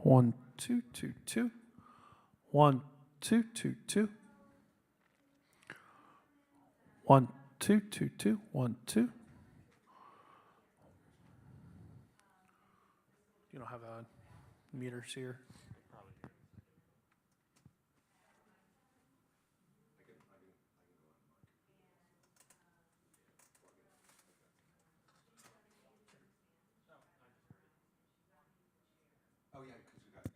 1, 2, 2, 2. 1, 2, 2, 2. 1, 2, 2, 2. 1, 2. You don't have meters here. Oh, yeah, because you got.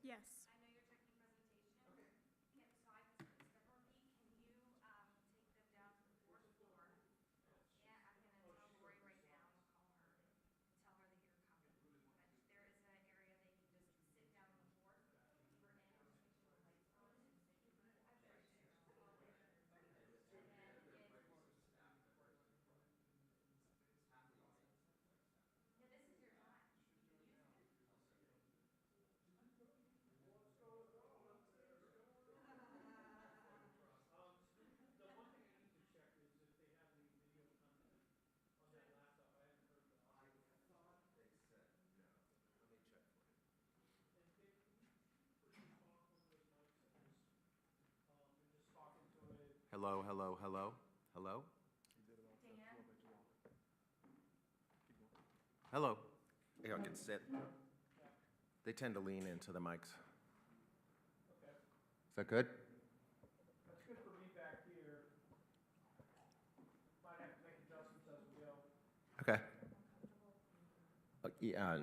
Yes. Hello, hello, hello, hello. Hello. Yeah, I can sit. They tend to lean into the mics. Is that good? That's good for me back here. Might have to make adjustments as we go. Okay. Yeah.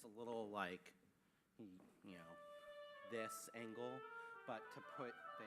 a little like, you know, this angle, but to put the.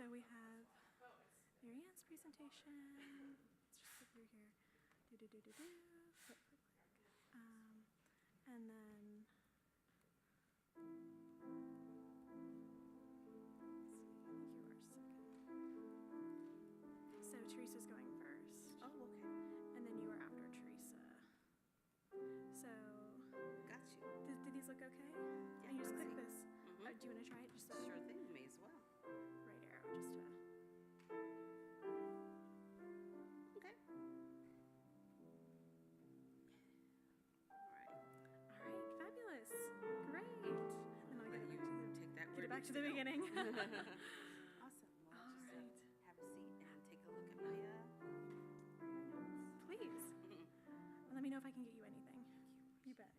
So we have Mary Ann's presentation. Let's just flip through here. Do. Click. And then. So Teresa's going first. Oh, okay. And then you are after Teresa. So, Got you. did these look okay? Yeah, And you just let's click see. this. Mhm. Do you want to try it? Just Sure thing. May as well. right arrow, just to. Okay. All right. All right, fabulous. Great. And I'll Let get you it back to the, take that get where it back needs to the go. beginning. Awesome. Well, All just right. have a seat and take a look at my notes. Please. And let me know if I can get you anything. You bet.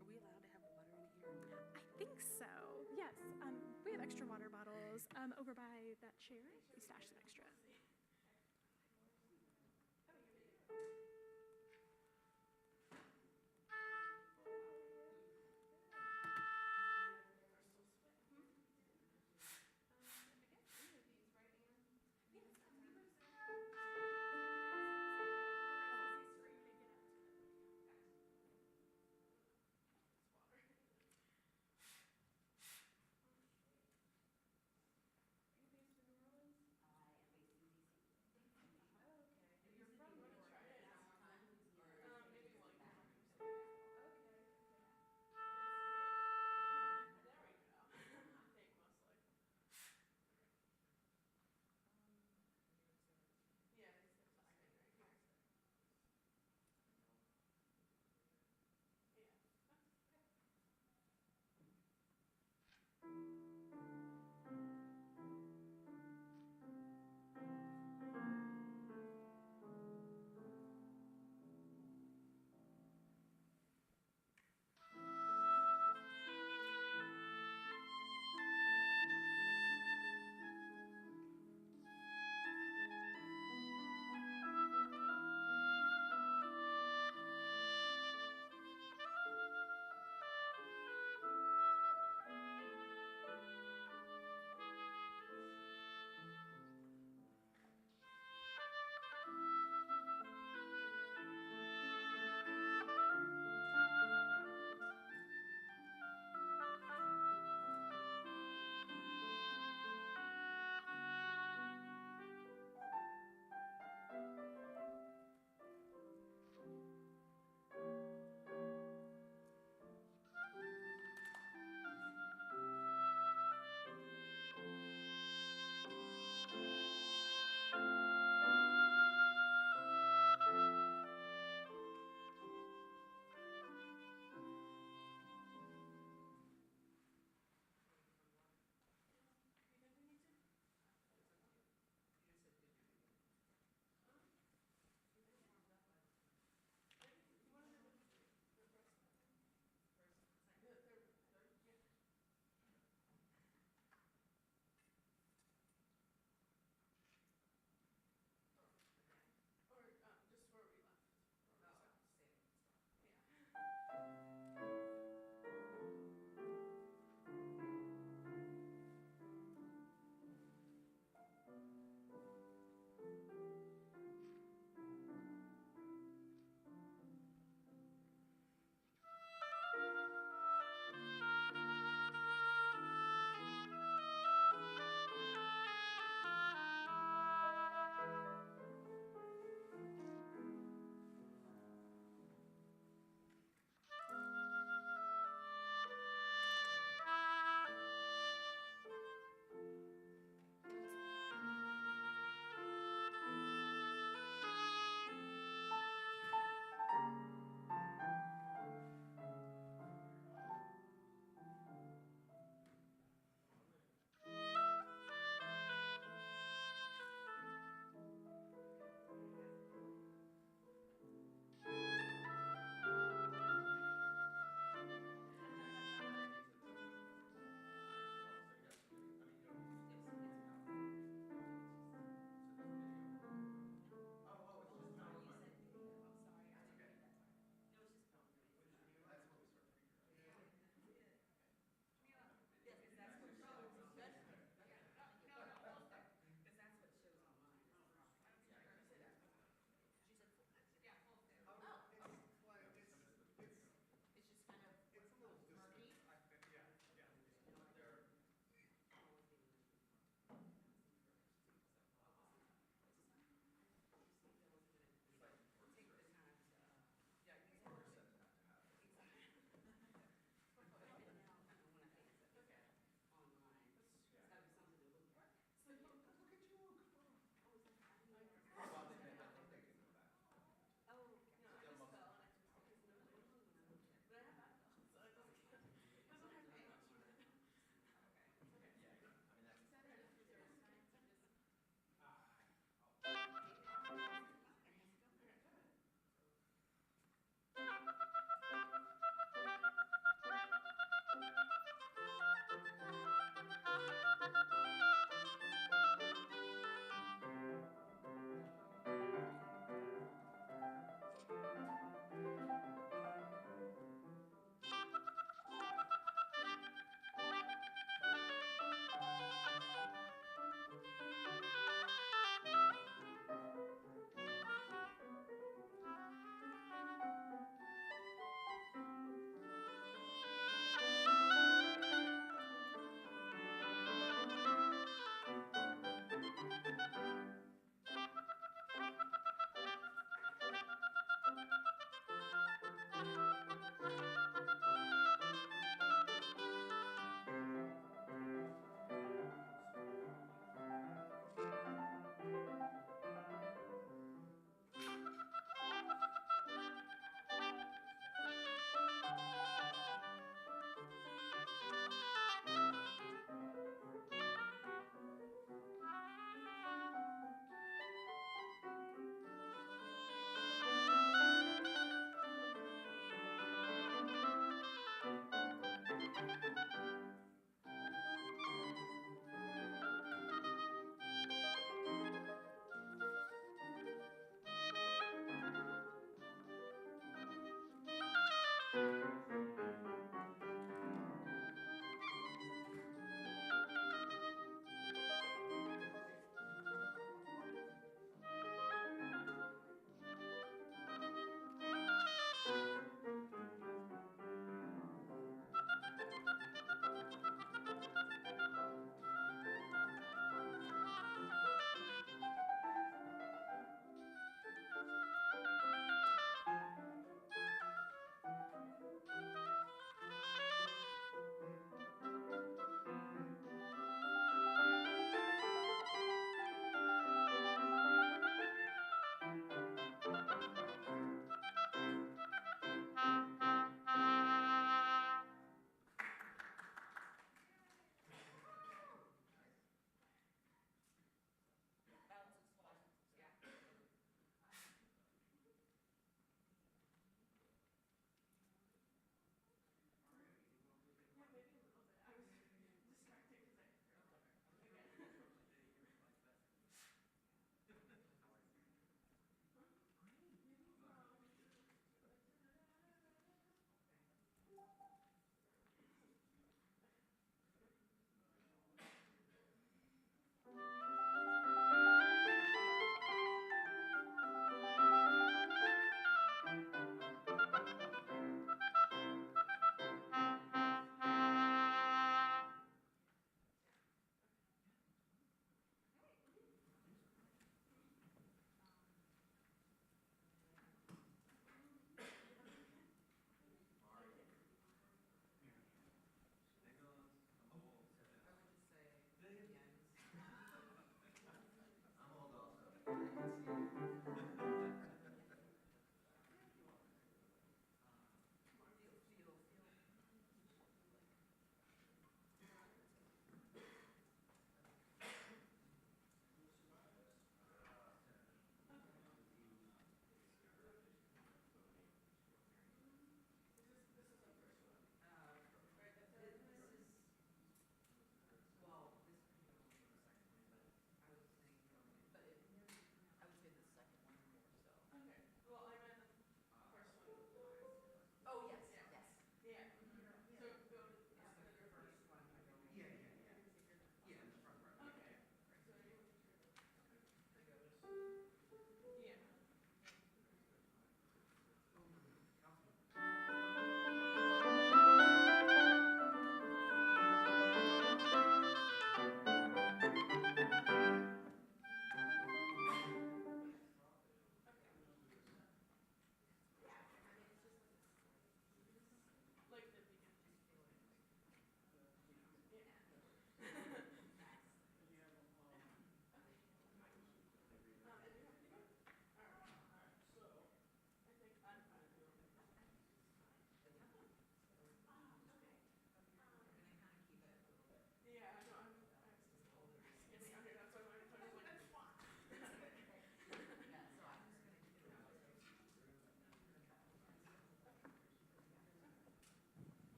Are we allowed to have water in here? I think so. Yes. We have extra water bottles over by that chair. We stashed some extra.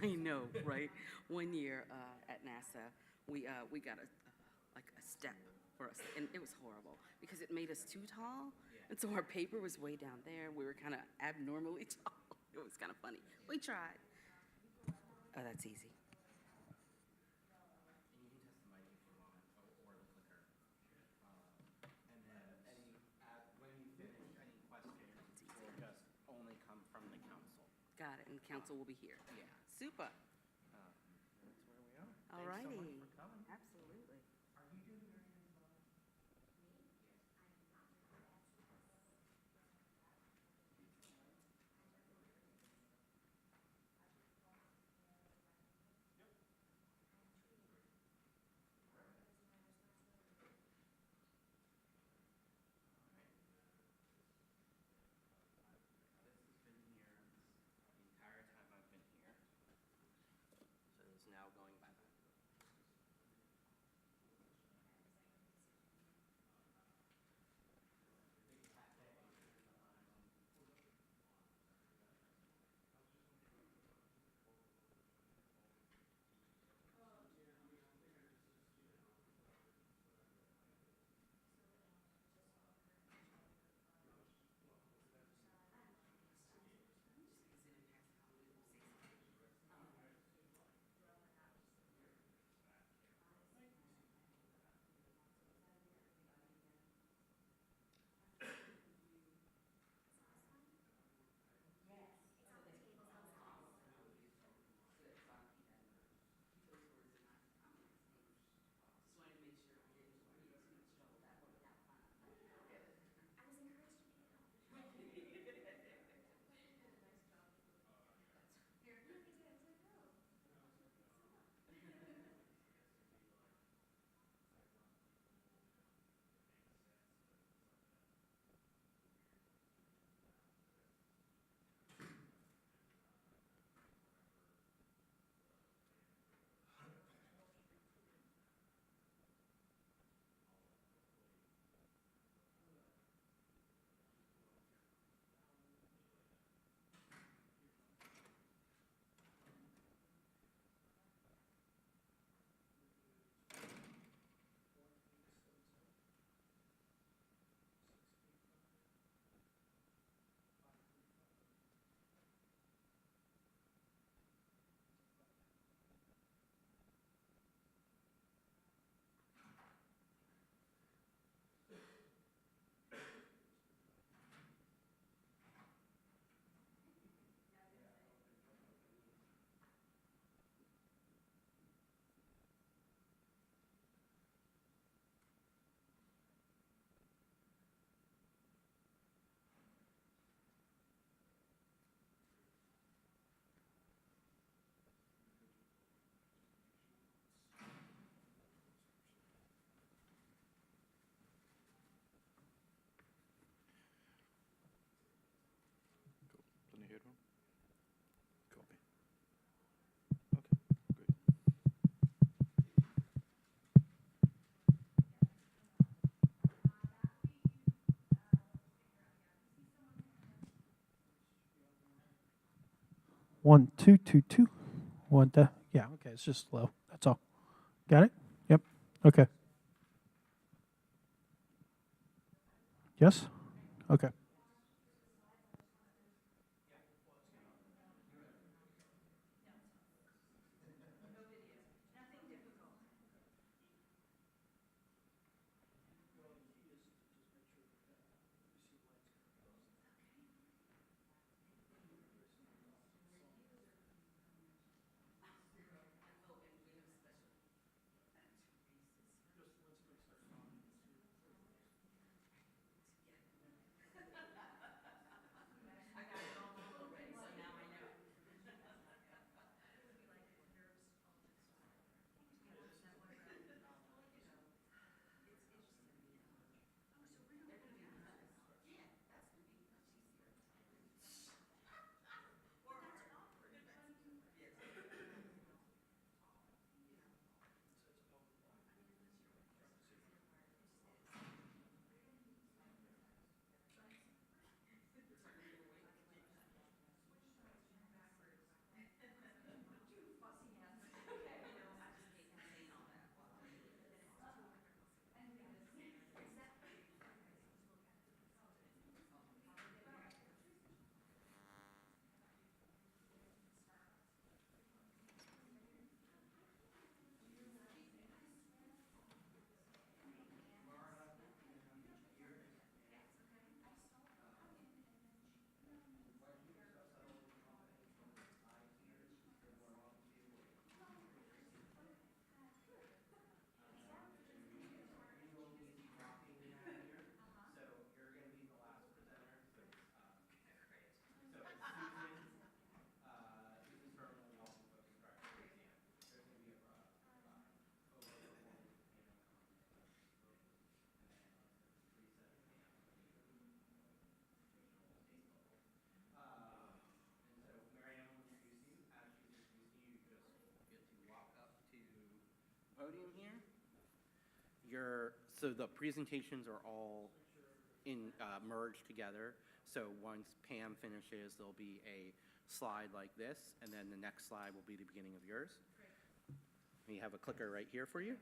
I know, right? One year at NASA, we got like a step for us, and it was horrible because it made us too tall, and so our paper was way down there. We were kind of abnormally tall. It was kind of funny. We tried. Oh, that's easy. And you can test the mic if you want, or the clicker. And then when you finish, any questions will just only come from the council. Got it. And council will be here. Yeah. Super. That's where we are. All Thanks so righty. much for coming. Absolutely. Are you doing Marion's mom? This has been here the entire time I've been here. So it's now going by that. Let me hear one. Copy. Okay, great. One, two, two, two. One, yeah, okay, it's just slow. That's all. Got it? Yep. Okay. Yes? Okay. so the presentations are all merged together. So once Pam finishes, there'll be a slide like this, and then the next slide will be the beginning of yours. We have a clicker right here for you.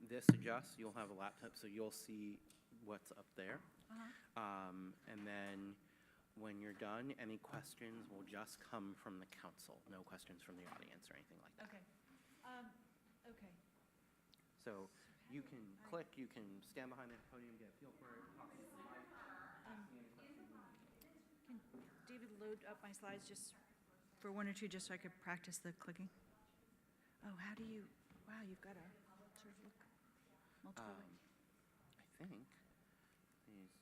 This adjusts, you'll have a laptop, so you'll see what's up there. And then when you're done, any questions will just come from the council, no questions from the audience or anything like that. Okay. Okay. So you can click, you can stand behind the podium, get a feel for it, talk to the mic, ask me any questions. Can David load up my slides just for one or two, just so I could practice the clicking? Oh, how do you, wow, you've got to sort of look multiple ways. I think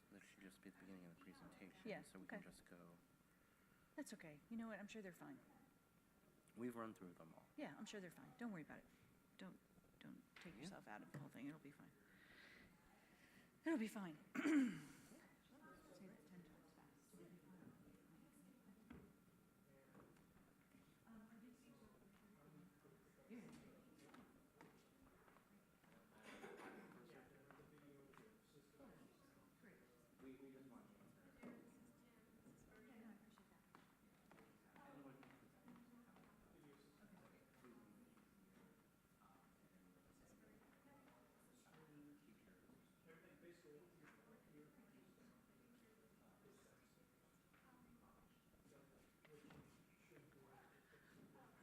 this should just be the beginning of the presentation. Yeah, So we okay. can just go, That's okay. You know what? I'm sure they're fine. we've run through them all. Yeah, I'm sure they're fine. Don't worry about it. Don't take yourself out of the whole thing. It'll be fine. It'll be fine. Say that 10 times fast. It'll be fine.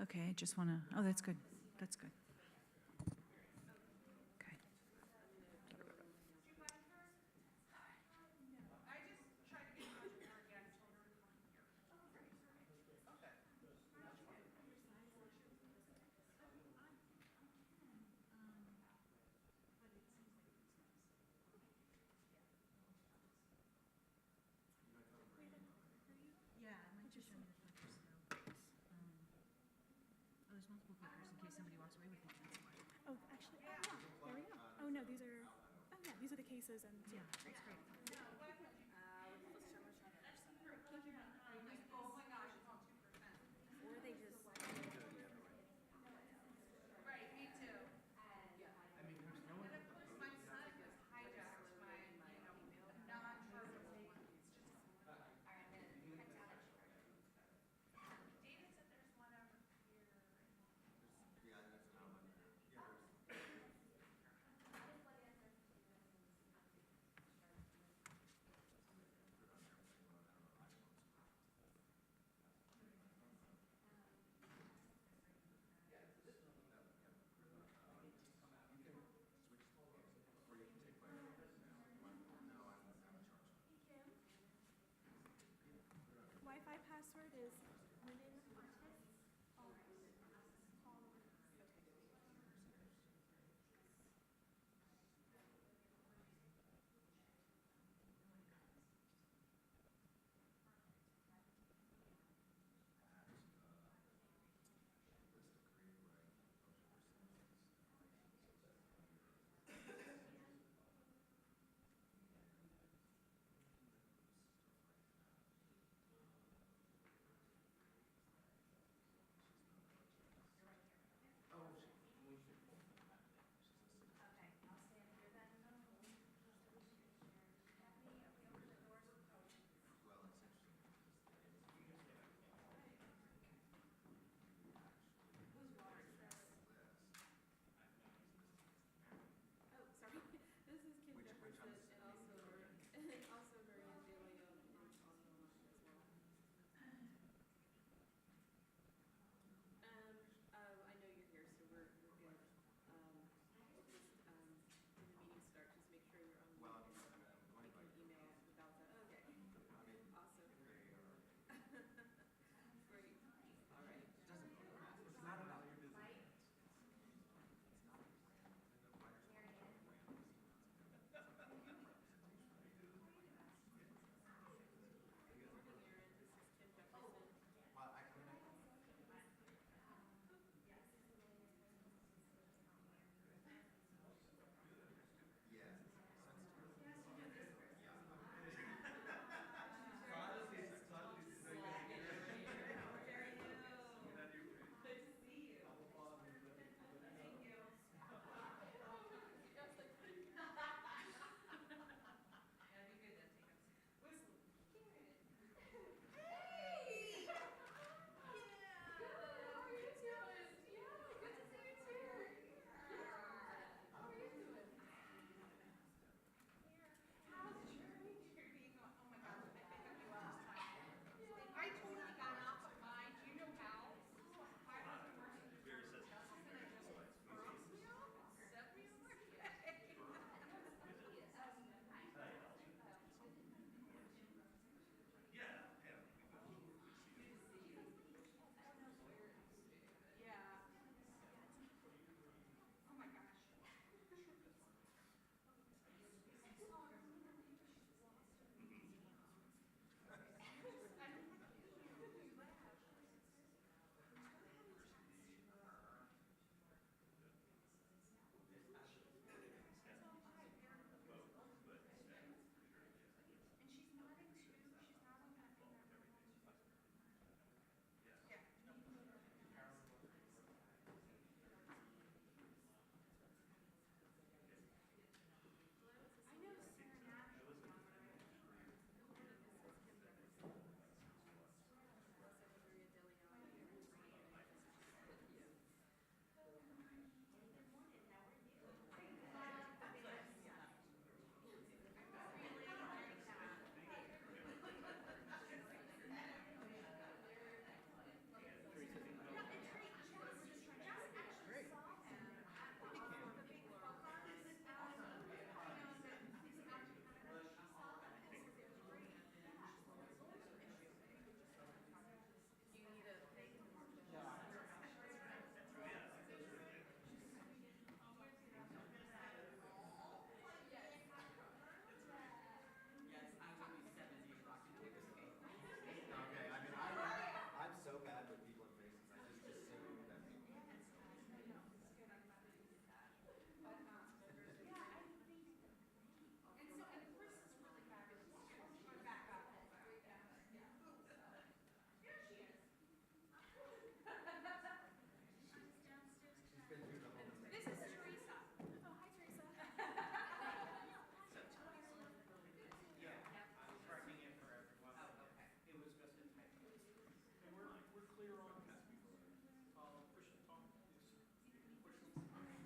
Okay, I just want to, oh, that's good. That's good. Okay. Yeah, I might just show me the clickers. Oh, there's multiple clickers in case somebody walks away with it. That's why. Oh, actually, oh, yeah, there we go. Oh, no, these are, oh, yeah, these are the cases and, Yeah, that's great. Or they just.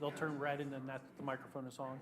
they'll turn red and then the microphone is on.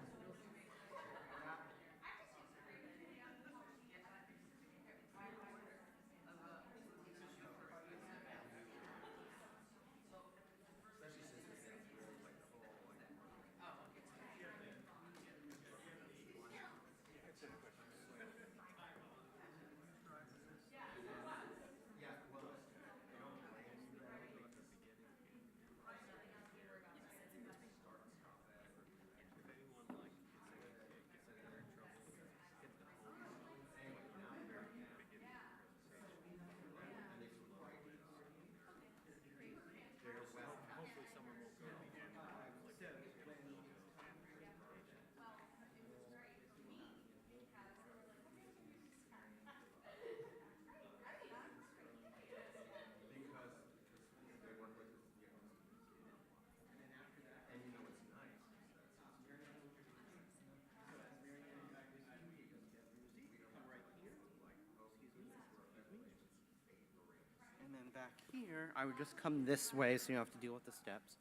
And then back here, I would just come this way so you don't have to deal with the steps.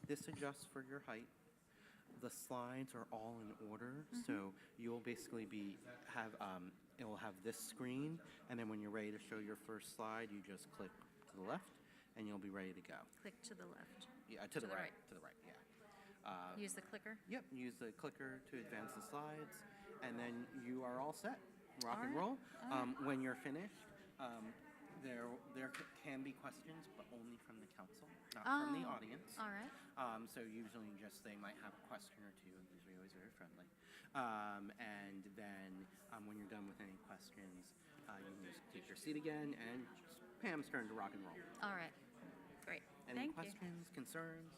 This adjusts for your height. The slides are all in order, so you'll basically it will have this screen, and then when you're ready to show your first slide, you just click to the left, and you'll be ready to go. Click to the left. Yeah, to the right. To the right, yeah. Use the clicker. Yep, use the clicker to advance the slides, and then you are all set. Rock and All right, roll. When you're finished, there can be questions, but only from the council, not from the Oh, audience. all right. So usually just they might have a question or two, and usually always very friendly. And then when you're done with any questions, you can just take your seat again, and it's Pam's turn to rock and roll. All right. Great. Any Thank you. questions, concerns?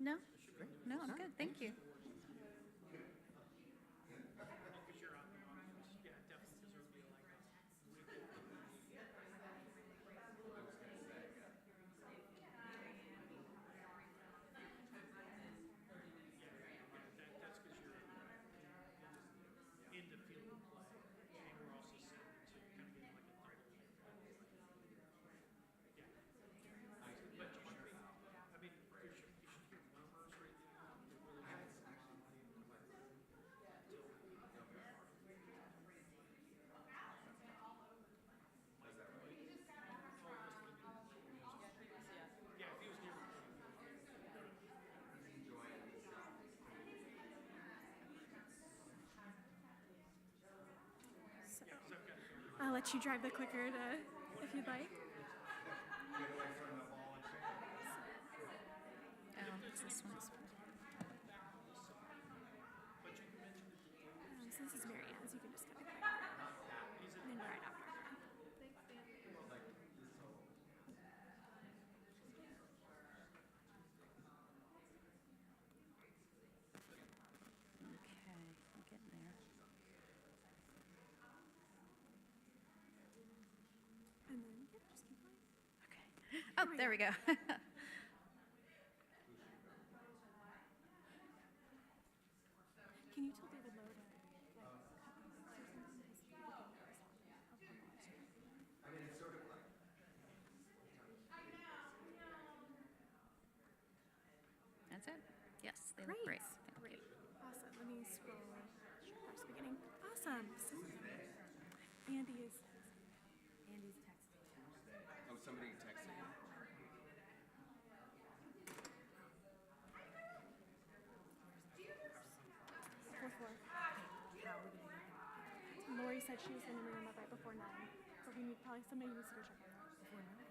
No? No, I'm good. Thank you. So I'll let you drive the clicker if you'd like. Oh, it's this one. So this is Mary Ann's. You can just kind of click there. And then right after her. Okay, I'm getting there. And then, yeah, just keep going. Okay. Oh, there we go. Can you tell David Lowe to cut these or something? Because he can notice on the live stream. That's it. Yes, they look great. Thank Great. you. Awesome. Let me scroll across the beginning. Awesome. So, Andy is. Andy's texting. Oh, somebody texted you. 4-4. Lori said she was going to bring him up right before 9. But we need probably somebody needs to go check on that. Before 9.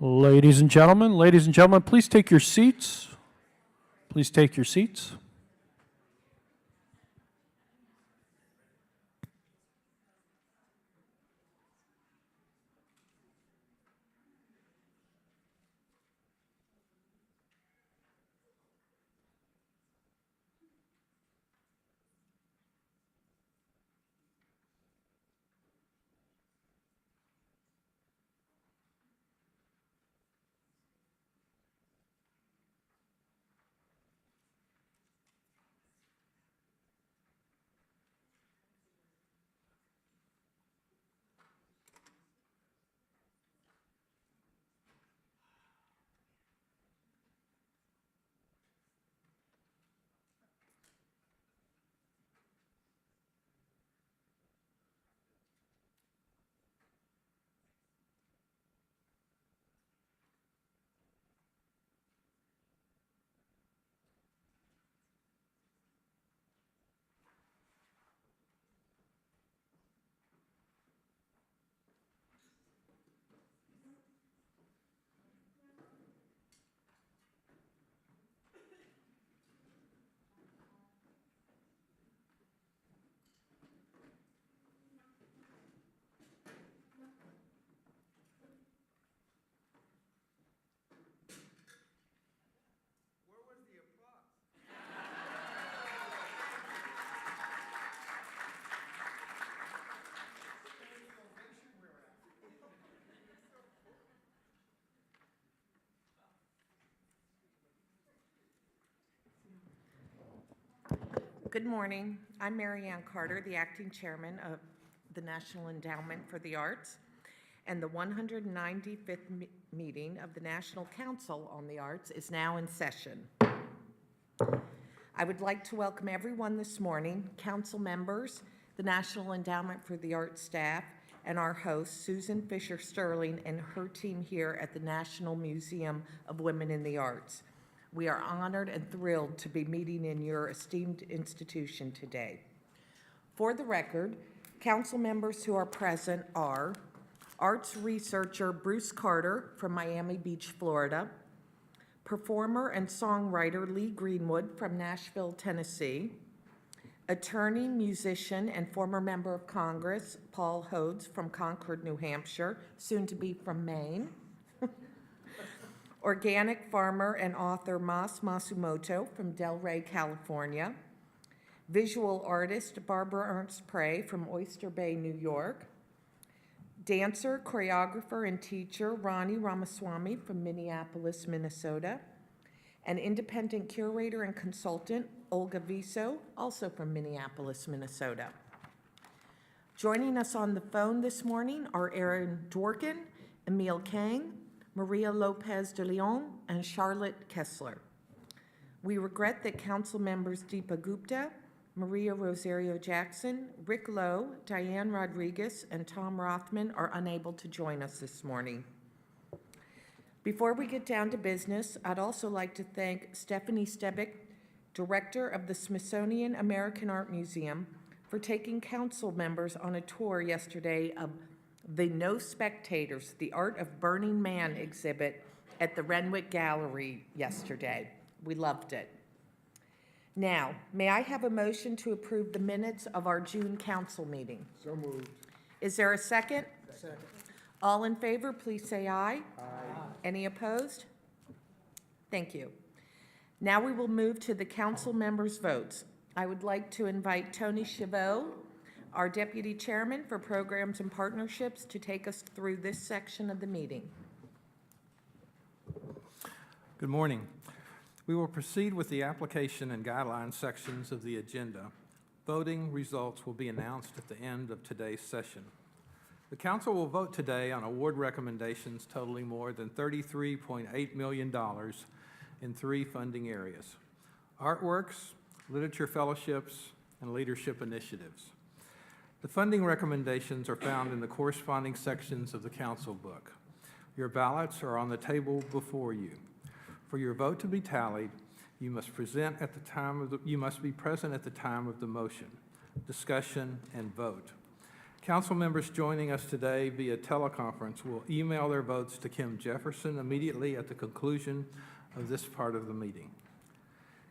Ladies and gentlemen, please take your seats. Please take your seats. Good morning. I'm Mary Ann Carter, the acting chairman of the National Endowment for the Arts, and the 195th meeting of the National Council on the Arts is now in session. I would like to welcome everyone this morning, council members, the National Endowment for the Arts staff, and our host, Susan Fisher-Sterling, and her team here at the National Museum of Women in the Arts. We are honored and thrilled to be meeting in your esteemed institution today. For the record, council members who are present are arts researcher Bruce Carter from Miami Beach, Florida, performer and songwriter Lee Greenwood from Nashville, Tennessee, attorney, musician, and former member of Congress Paul Hodes from Concord, New Hampshire, soon to be from Maine, organic farmer and author Mas Masumoto from Delray, California, visual artist Barbara Ernst Prey from Oyster Bay, New York, dancer, choreographer, and teacher Ronnie Ramaswamy from Minneapolis, Minnesota, and independent curator and consultant Olga Viso, also from Minneapolis, Minnesota. Joining us on the phone this morning are Aaron Dworkin, Emile Kang, Maria Lopez de Leon, and Charlotte Kessler. We regret that council members Deepa Gupta, Maria Rosario Jackson, Rick Lowe, Diane Rodriguez, and Tom Rothman are unable to join us this morning. Before we get down to business, I'd also like to thank Stephanie Stebick, Director of the Smithsonian American Art Museum, for taking council members on a tour yesterday of the No Spectators, the Art of Burning Man exhibit at the Renwick Gallery yesterday. We loved it. Now, may I have a motion to approve the minutes of our June council meeting? So moved. Is there a second? Second. All in favor, please say aye. Aye. Any opposed? Thank you. Now we will move to the council members' votes. I would like to invite Tony Chavot, our Deputy Chairman for Programs and Partnerships, to take us through this section of the meeting. Good morning. We will proceed with the application and guideline sections of the agenda. Voting results will be announced at the end of today's session. The council will vote today on award recommendations totaling more than $33.8 million in 3 funding areas: artworks, literature fellowships, and leadership initiatives. The funding recommendations are found in the corresponding sections of the council book. Your ballots are on the table before you. For your vote to be tallied, you must be present at the time of the motion, discussion, and vote. Council members joining us today via teleconference will email their votes to Kim Jefferson immediately at the conclusion of this part of the meeting.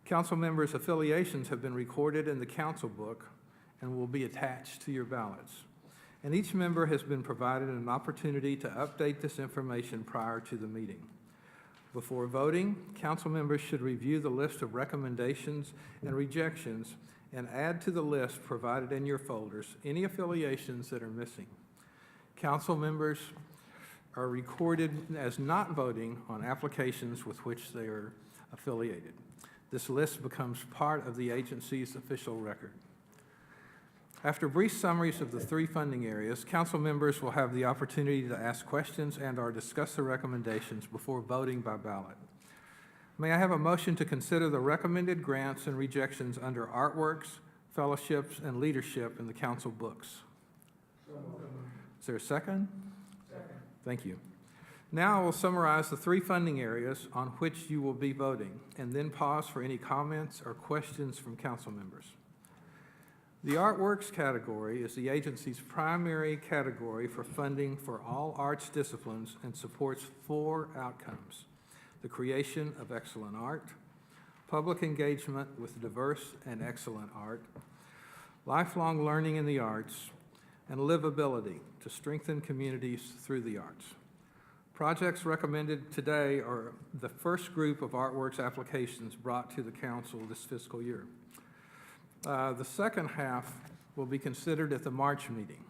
Council members' affiliations have been recorded in the council book and will be attached to your ballots. And each member has been provided an opportunity to update this information prior to the meeting. Before voting, council members should review the list of recommendations and rejections and add to the list provided in your folders any affiliations that are missing. Council members are recorded as not voting on applications with which they are affiliated. This list becomes part of the agency's official record. After brief summaries of the three funding areas, council members will have the opportunity to ask questions and/or discuss the recommendations before voting by ballot. May I have a motion to consider the recommended grants and rejections under artworks, fellowships, and leadership in the council books? Is there a second? Second. Thank you. Now I will summarize the three funding areas on which you will be voting, and then pause for any comments or questions from council members. The Artworks category is the agency's primary category for funding for all arts disciplines and supports four outcomes: the creation of excellent art, public engagement with diverse and excellent art, lifelong learning in the arts, and livability to strengthen communities through the arts. Projects recommended today are the first group of Artworks applications brought to the council this fiscal year. The second half will be considered at the March meeting.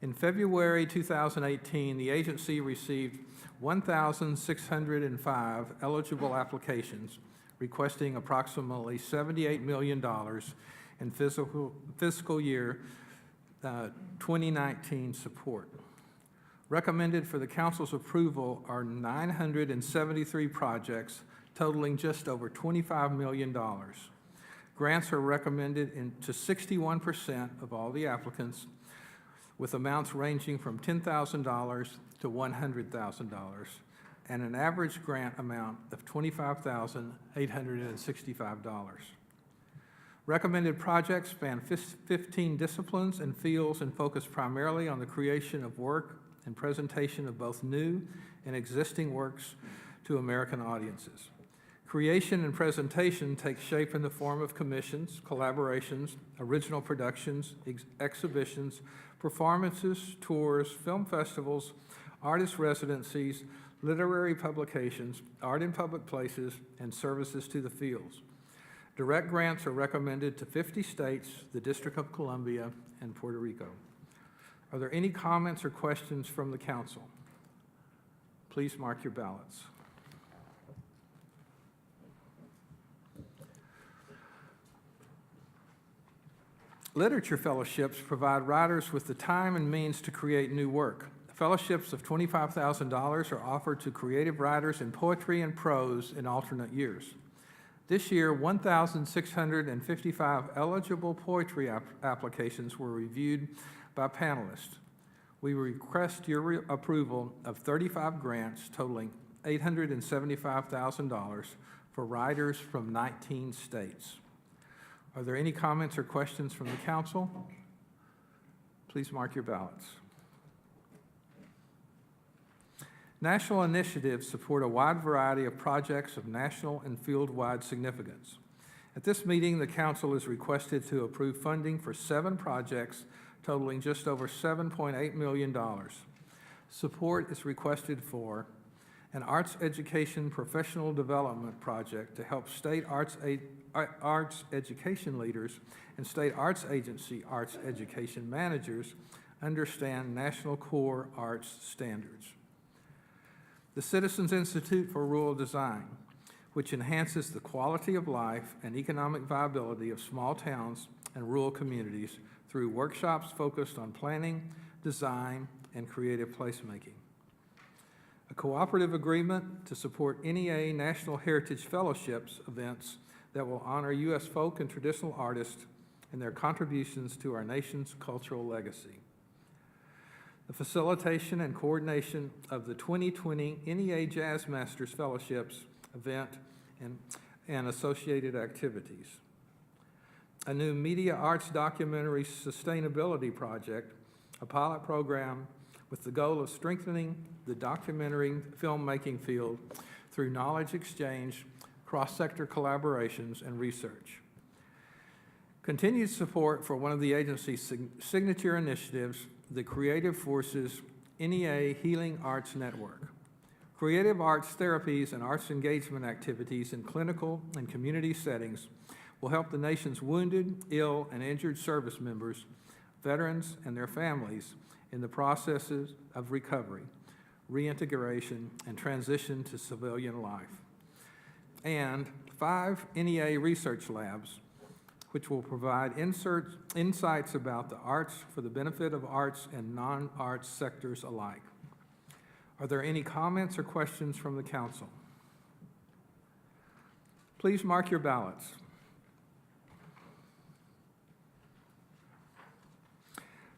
In February 2018, the agency received 1,605 eligible applications requesting approximately $78 million in fiscal year 2019 support. Recommended for the council's approval are 973 projects totaling just over $25 million. Grants are recommended to 61% of all the applicants, with amounts ranging from $10,000 to $100,000, and an average grant amount of $25,865. Recommended projects span 15 disciplines and fields and focus primarily on the creation of work and presentation of both new and existing works to American audiences. Creation and presentation take shape in the form of commissions, collaborations, original productions, exhibitions, performances, tours, film festivals, artist residencies, literary publications, art in public places, and services to the fields. Direct grants are recommended to 50 states, the District of Columbia, and Puerto Rico. Are there any comments or questions from the council? Please mark your ballots. Literature fellowships provide writers with the time and means to create new work. Fellowships of $25,000 are offered to creative writers in poetry and prose in alternate years. This year, 1,655 eligible poetry applications were reviewed by panelists. We request your approval of 35 grants totaling $875,000 for writers from 19 states. Are there any comments or questions from the council? Please mark your ballots. National initiatives support a wide variety of projects of national and field-wide significance. At this meeting, the council is requested to approve funding for 7 projects totaling just over $7.8 million. Support is requested for an arts education professional development project to help state arts education leaders and state arts agency arts education managers understand national core arts standards. The Citizens Institute for Rural Design, which enhances the quality of life and economic viability of small towns and rural communities through workshops focused on planning, design, and creative placemaking. A cooperative agreement to support NEA National Heritage Fellowships events that will honor U.S. folk and traditional artists and their contributions to our nation's cultural legacy. The facilitation and coordination of the 2020 NEA Jazz Masters Fellowships event and associated activities. A new media arts documentary sustainability project a pilot program with the goal of strengthening the documentary filmmaking field through knowledge exchange, cross-sector collaborations, and research. Continued support for one of the agency's signature initiatives, the Creative Forces NEA Healing Arts Network. Creative arts therapies and arts engagement activities in clinical and community settings will help the nation's wounded, ill, and injured service members, veterans, and their families in the processes of recovery, reintegration, and transition to civilian life. And 5 NEA research labs, which will provide insights about the arts for the benefit of arts and non-arts sectors alike. Are there any comments or questions from the council? Please mark your ballots.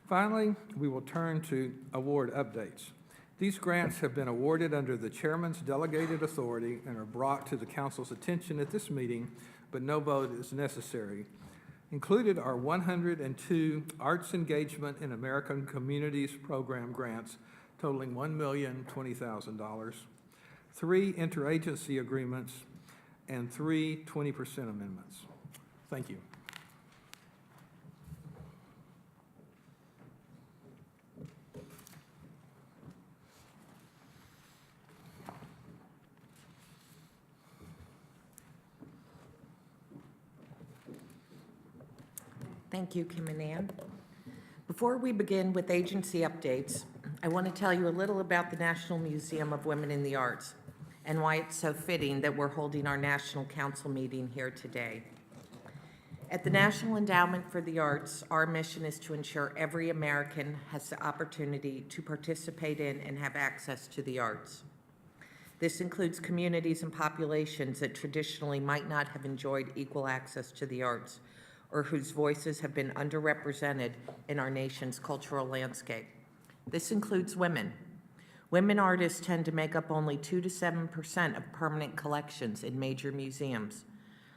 Finally, we will turn to award updates. These grants have been awarded under the chairman's delegated authority and are brought to the council's attention at this meeting, but no vote is necessary. Included are 102 Arts Engagement in American Communities Program grants totaling $1,020,000, 3 interagency agreements, and 3 20% amendments. Thank you. Thank you, Kim and Ann. Before we begin with agency updates, I want to tell you a little about the National Museum of Women in the Arts and why it's so fitting that we're holding our National Council meeting here today. At the National Endowment for the Arts, our mission is to ensure every American has the opportunity to participate in and have access to the arts. This includes communities and populations that traditionally might not have enjoyed equal access to the arts, or whose voices have been underrepresented in our nation's cultural landscape. This includes women. Women artists tend to make up only 2 to 7% of permanent collections in major museums.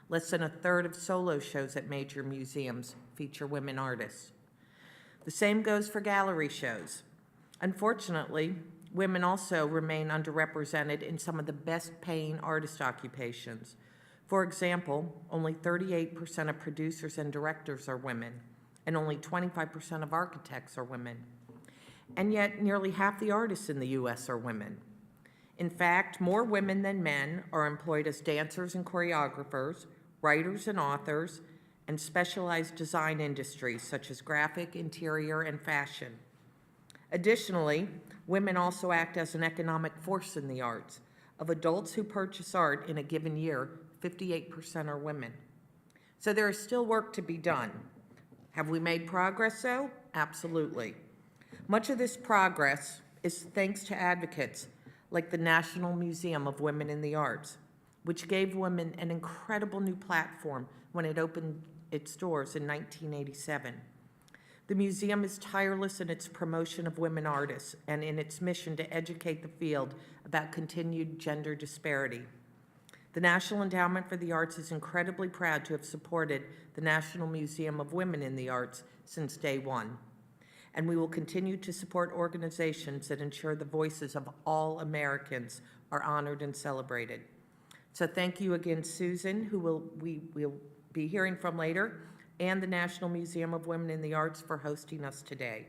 Less than a third of solo shows at major museums feature women artists. The same goes for gallery shows. Unfortunately, women also remain underrepresented in some of the best-paying artist occupations. For example, only 38% of producers and directors are women, and only 25% of architects are women. And yet, nearly half the artists in the U.S. are women. In fact, more women than men are employed as dancers and choreographers, writers and authors, and specialized design industries such as graphic, interior, and fashion. Additionally, women also act as an economic force in the arts. Of adults who purchase art in a given year, 58% are women. So there is still work to be done. Have we made progress, though? Absolutely. Much of this progress is thanks to advocates like the National Museum of Women in the Arts, which gave women an incredible new platform when it opened its doors in 1987. The museum is tireless in its promotion of women artists and in its mission to educate the field about continued gender disparity. The National Endowment for the Arts is incredibly proud to have supported the National Museum of Women in the Arts since day one. And we will continue to support organizations that ensure the voices of all Americans are honored and celebrated. So thank you again, Susan, who we will be hearing from later, and the National Museum of Women in the Arts for hosting us today.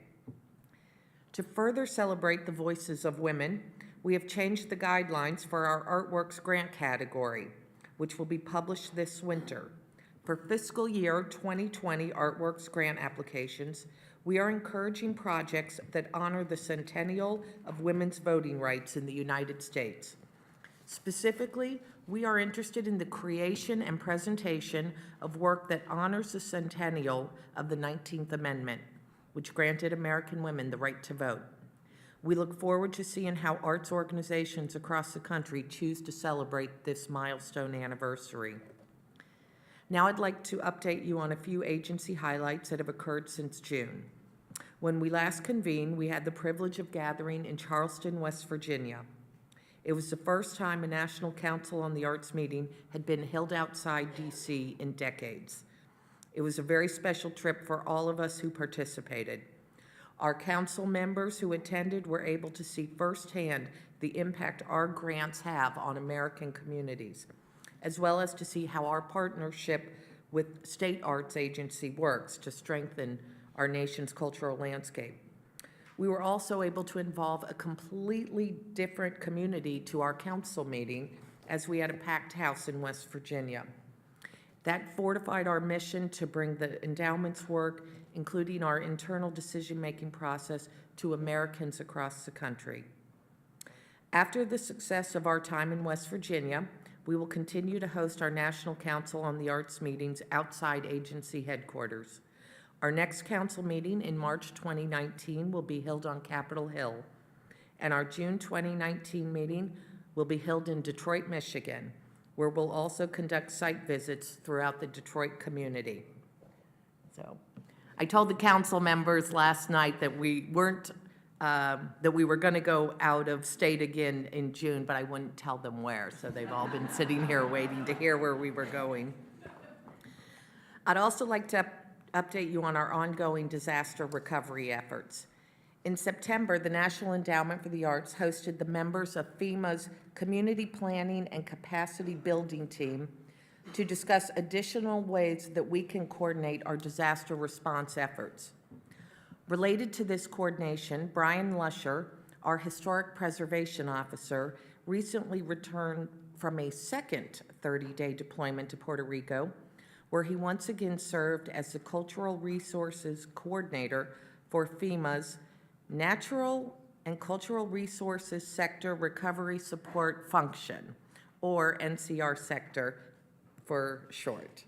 To further celebrate the voices of women, we have changed the guidelines for our Artworks grant category, which will be published this winter. For fiscal year 2020 Artworks grant applications, we are encouraging projects that honor the centennial of women's voting rights in the United States. Specifically, we are interested in the creation and presentation of work that honors the centennial of the 19th Amendment, which granted American women the right to vote. We look forward to seeing how arts organizations across the country choose to celebrate this milestone anniversary. Now I'd like to update you on a few agency highlights that have occurred since June. When we last convened, we had the privilege of gathering in Charleston, West Virginia. It was the first time a National Council on the Arts meeting had been held outside D.C. in decades. It was a very special trip for all of us who participated. Our council members who attended were able to see firsthand the impact our grants have on American communities, as well as to see how our partnership with State Arts Agency works to strengthen our nation's cultural landscape. We were also able to involve a completely different community to our council meeting, as we had a packed house in West Virginia. That fortified our mission to bring the endowment's work, including our internal decision-making process, to Americans across the country. After the success of our time in West Virginia, we will continue to host our National Council on the Arts meetings outside agency headquarters. Our next council meeting in March 2019 will be held on Capitol Hill, and our June 2019 meeting will be held in Detroit, Michigan, where we'll also conduct site visits throughout the Detroit community. So, I told the council members last night that we were going to go out of state again in June, but I wouldn't tell them where, so they've all been sitting here waiting to hear where we were going. I'd also like to update you on our ongoing disaster recovery efforts. In September, the National Endowment for the Arts hosted the members of FEMA's Community Planning and Capacity Building Team to discuss additional ways that we can coordinate our disaster response efforts. Related to this coordination, Brian Lusher, our Historic Preservation Officer, recently returned from a second 30-day deployment to Puerto Rico, where he once again served as the Cultural Resources Coordinator for FEMA's Natural and Cultural Resources Sector Recovery Support Function, or NCR Sector for short.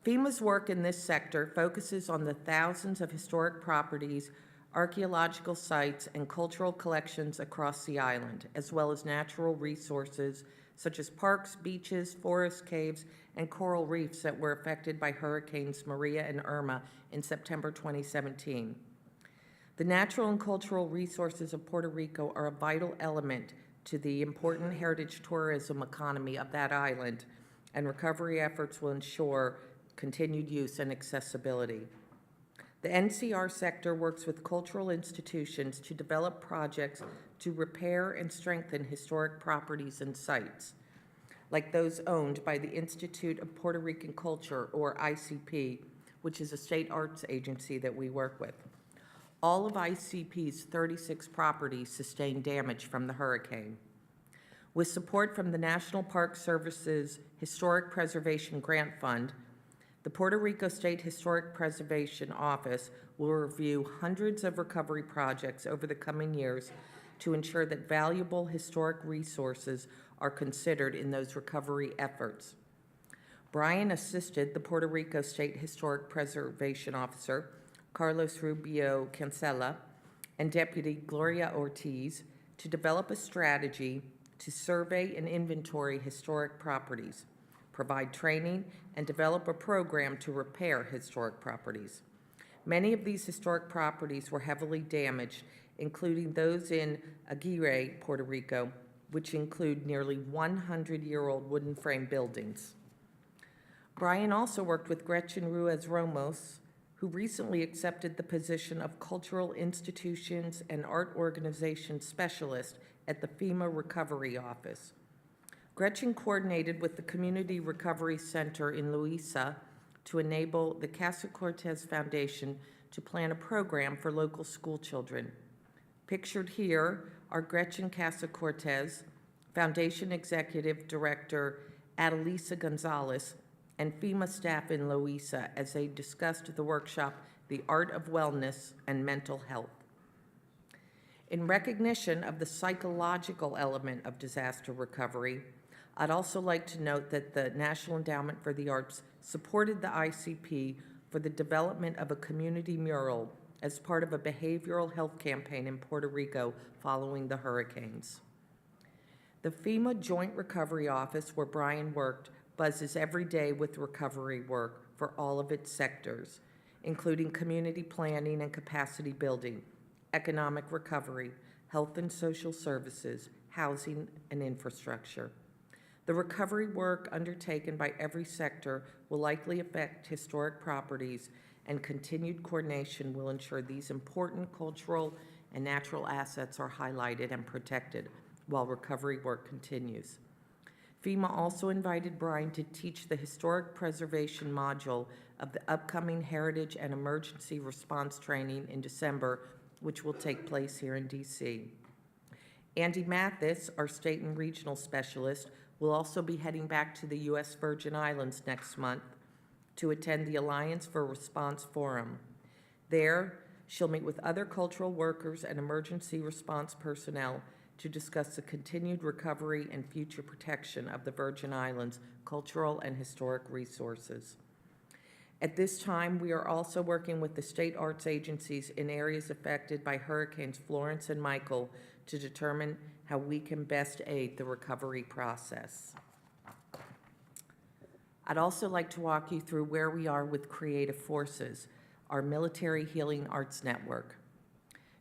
FEMA's work in this sector focuses on the thousands of historic properties, archaeological sites, and cultural collections across the island, as well as natural resources such as parks, beaches, forest caves, and coral reefs that were affected by Hurricanes Maria and Irma in September 2017. The natural and cultural resources of Puerto Rico are a vital element to the important heritage tourism economy of that island, and recovery efforts will ensure continued use and accessibility. The NCR sector works with cultural institutions to develop projects to repair and strengthen historic properties and sites, like those owned by the Institute of Puerto Rican Culture, or ICP, which is a state arts agency that we work with. All of ICP's 36 properties sustained damage from the hurricane. With support from the National Park Service's Historic Preservation Grant Fund, the Puerto Rico State Historic Preservation Office will review hundreds of recovery projects over the coming years to ensure that valuable historic resources are considered in those recovery efforts. Brian assisted the Puerto Rico State Historic Preservation Officer, Carlos Rubio Cancela, and Deputy Gloria Ortiz to develop a strategy to survey and inventory historic properties, provide training, and develop a program to repair historic properties. Many of these historic properties were heavily damaged, including those in Aguirre, Puerto Rico, which include nearly 100-year-old wooden frame buildings. Brian also worked with Gretchen Ruiz Ramos, who recently accepted the position of Cultural Institutions and Art Organization Specialist at the FEMA Recovery Office. Gretchen coordinated with the Community Recovery Center in Louisa to enable the Casa Cortez Foundation to plan a program for local school children. Pictured here are Gretchen Casa Cortez, Foundation Executive Director Adelisa Gonzalez, and FEMA staff in Louisa as they discussed the workshop, The Art of Wellness and Mental Health. In recognition of the psychological element of disaster recovery, I'd also like to note that the National Endowment for the Arts supported the ICP for the development of a community mural as part of a behavioral health campaign in Puerto Rico following the hurricanes. The FEMA Joint Recovery Office, where Brian worked, buzzes every day with recovery work for all of its sectors, including community planning and capacity building, economic recovery, health and social services, housing, and infrastructure. The recovery work undertaken by every sector will likely affect historic properties and continued coordination will ensure these important cultural and natural assets are highlighted and protected while recovery work continues. FEMA also invited Brian to teach the historic preservation module of the upcoming Heritage and Emergency Response Training in December, which will take place here in DC. Andy Mathis, our state and regional specialist, will also be heading back to the U.S. Virgin Islands next month to attend the Alliance for Response Forum. There, she'll meet with other cultural workers and emergency response personnel to discuss the continued recovery and future protection of the Virgin Islands' cultural and historic resources. At this time, we are also working with the state arts agencies in areas affected by Hurricanes Florence and Michael to determine how we can best aid the recovery process. I'd also like to walk you through where we are with Creative Forces, our military healing arts network.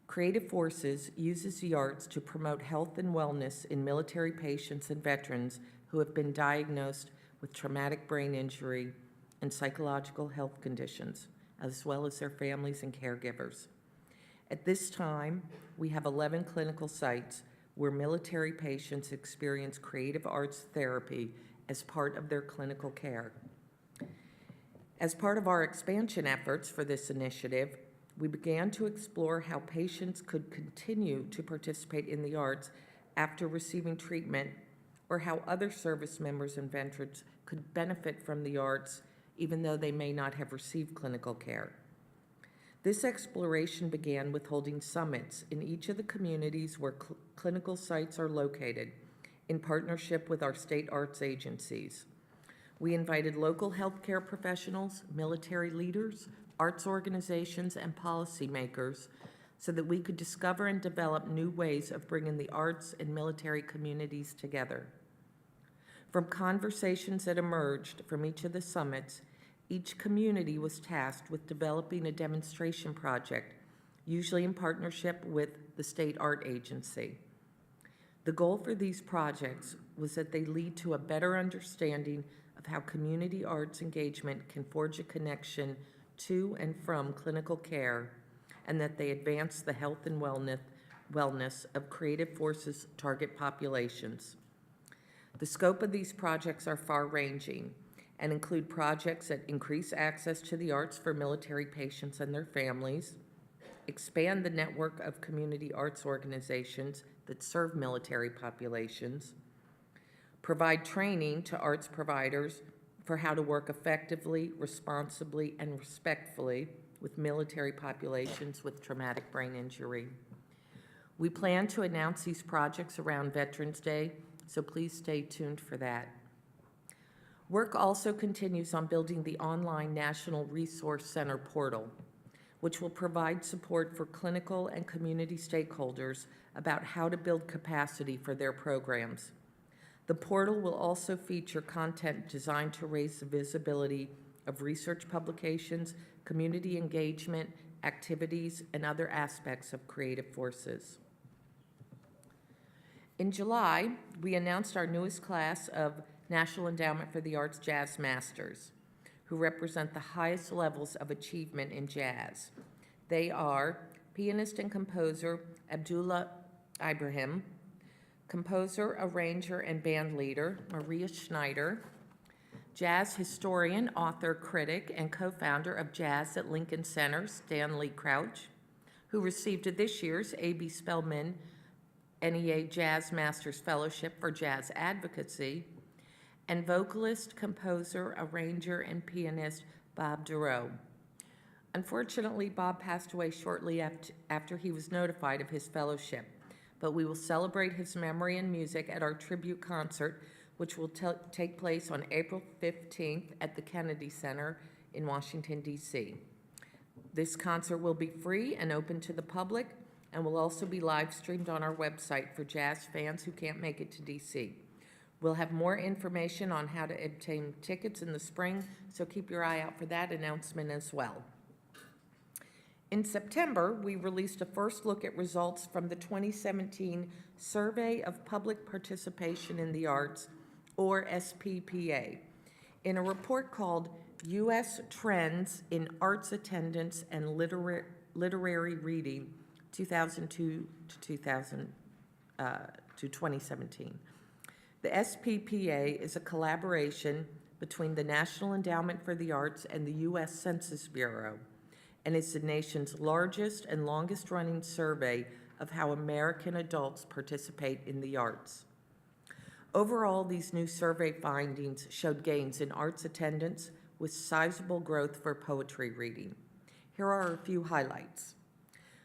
Creative Forces uses the arts to promote health and wellness in military patients and veterans who have been diagnosed with traumatic brain injury and psychological health conditions, as well as their families and caregivers. At this time, we have 11 clinical sites where military patients experience creative arts therapy as part of their clinical care. As part of our expansion efforts for this initiative, we began to explore how patients could continue to participate in the arts after receiving treatment, or how other service members and veterans could benefit from the arts even though they may not have received clinical care. This exploration began with holding summits in each of the communities where clinical sites are located in partnership with our state arts agencies. We invited local healthcare professionals, military leaders, arts organizations, and policymakers so that we could discover and develop new ways of bringing the arts and military communities together. From conversations that emerged from each of the summits, each community was tasked with developing a demonstration project, usually in partnership with the state art agency. The goal for these projects was that they lead to a better understanding of how community arts engagement can forge a connection to and from clinical care, and that they advance the health and wellness of Creative Forces target populations. The scope of these projects are far-ranging and include projects that increase access to the arts for military patients and their families, expand the network of community arts organizations that serve military populations, provide training to arts providers for how to work effectively, responsibly, and respectfully with military populations with traumatic brain injury. We plan to announce these projects around Veterans Day, so please stay tuned for that. Work also continues on building the online National Resource Center portal, which will provide support for clinical and community stakeholders about how to build capacity for their programs. The portal will also feature content designed to raise the visibility of research publications, community engagement, activities, and other aspects of Creative Forces. In July, we announced our newest class of National Endowment for the Arts Jazz Masters, who represent the highest levels of achievement in jazz. They are pianist and composer Abdullah Ibrahim, composer, arranger, and band leader Maria Schneider, jazz historian, author, critic, and co-founder of Jazz at Lincoln Center, Stanley Crouch, who received this year's A.B. Spellman NEA Jazz Masters Fellowship for Jazz Advocacy, and vocalist, composer, arranger, and pianist Bob Duro. Unfortunately, Bob passed away shortly after he was notified of his fellowship, but we will celebrate his memory and music at our tribute concert, which will take place on April 15th at the Kennedy Center in Washington, D.C. This concert will be free and open to the public and will also be live streamed on our website for jazz fans who can't make it to D.C. We'll have more information on how to obtain tickets in the spring, so keep your eye out for that announcement as well. In September, we released a first look at results from the 2017 Survey of Public Participation in the Arts, or SPPA, in a report called U.S. Trends in Arts Attendance and Literary Reading, 2002 to 2017. The SPPA is a collaboration between the National Endowment for the Arts and the U.S. Census Bureau, and is the nation's largest and longest-running survey of how American adults participate in the arts. Overall, these new survey findings showed gains in arts attendance with sizable growth for poetry reading. Here are a few highlights.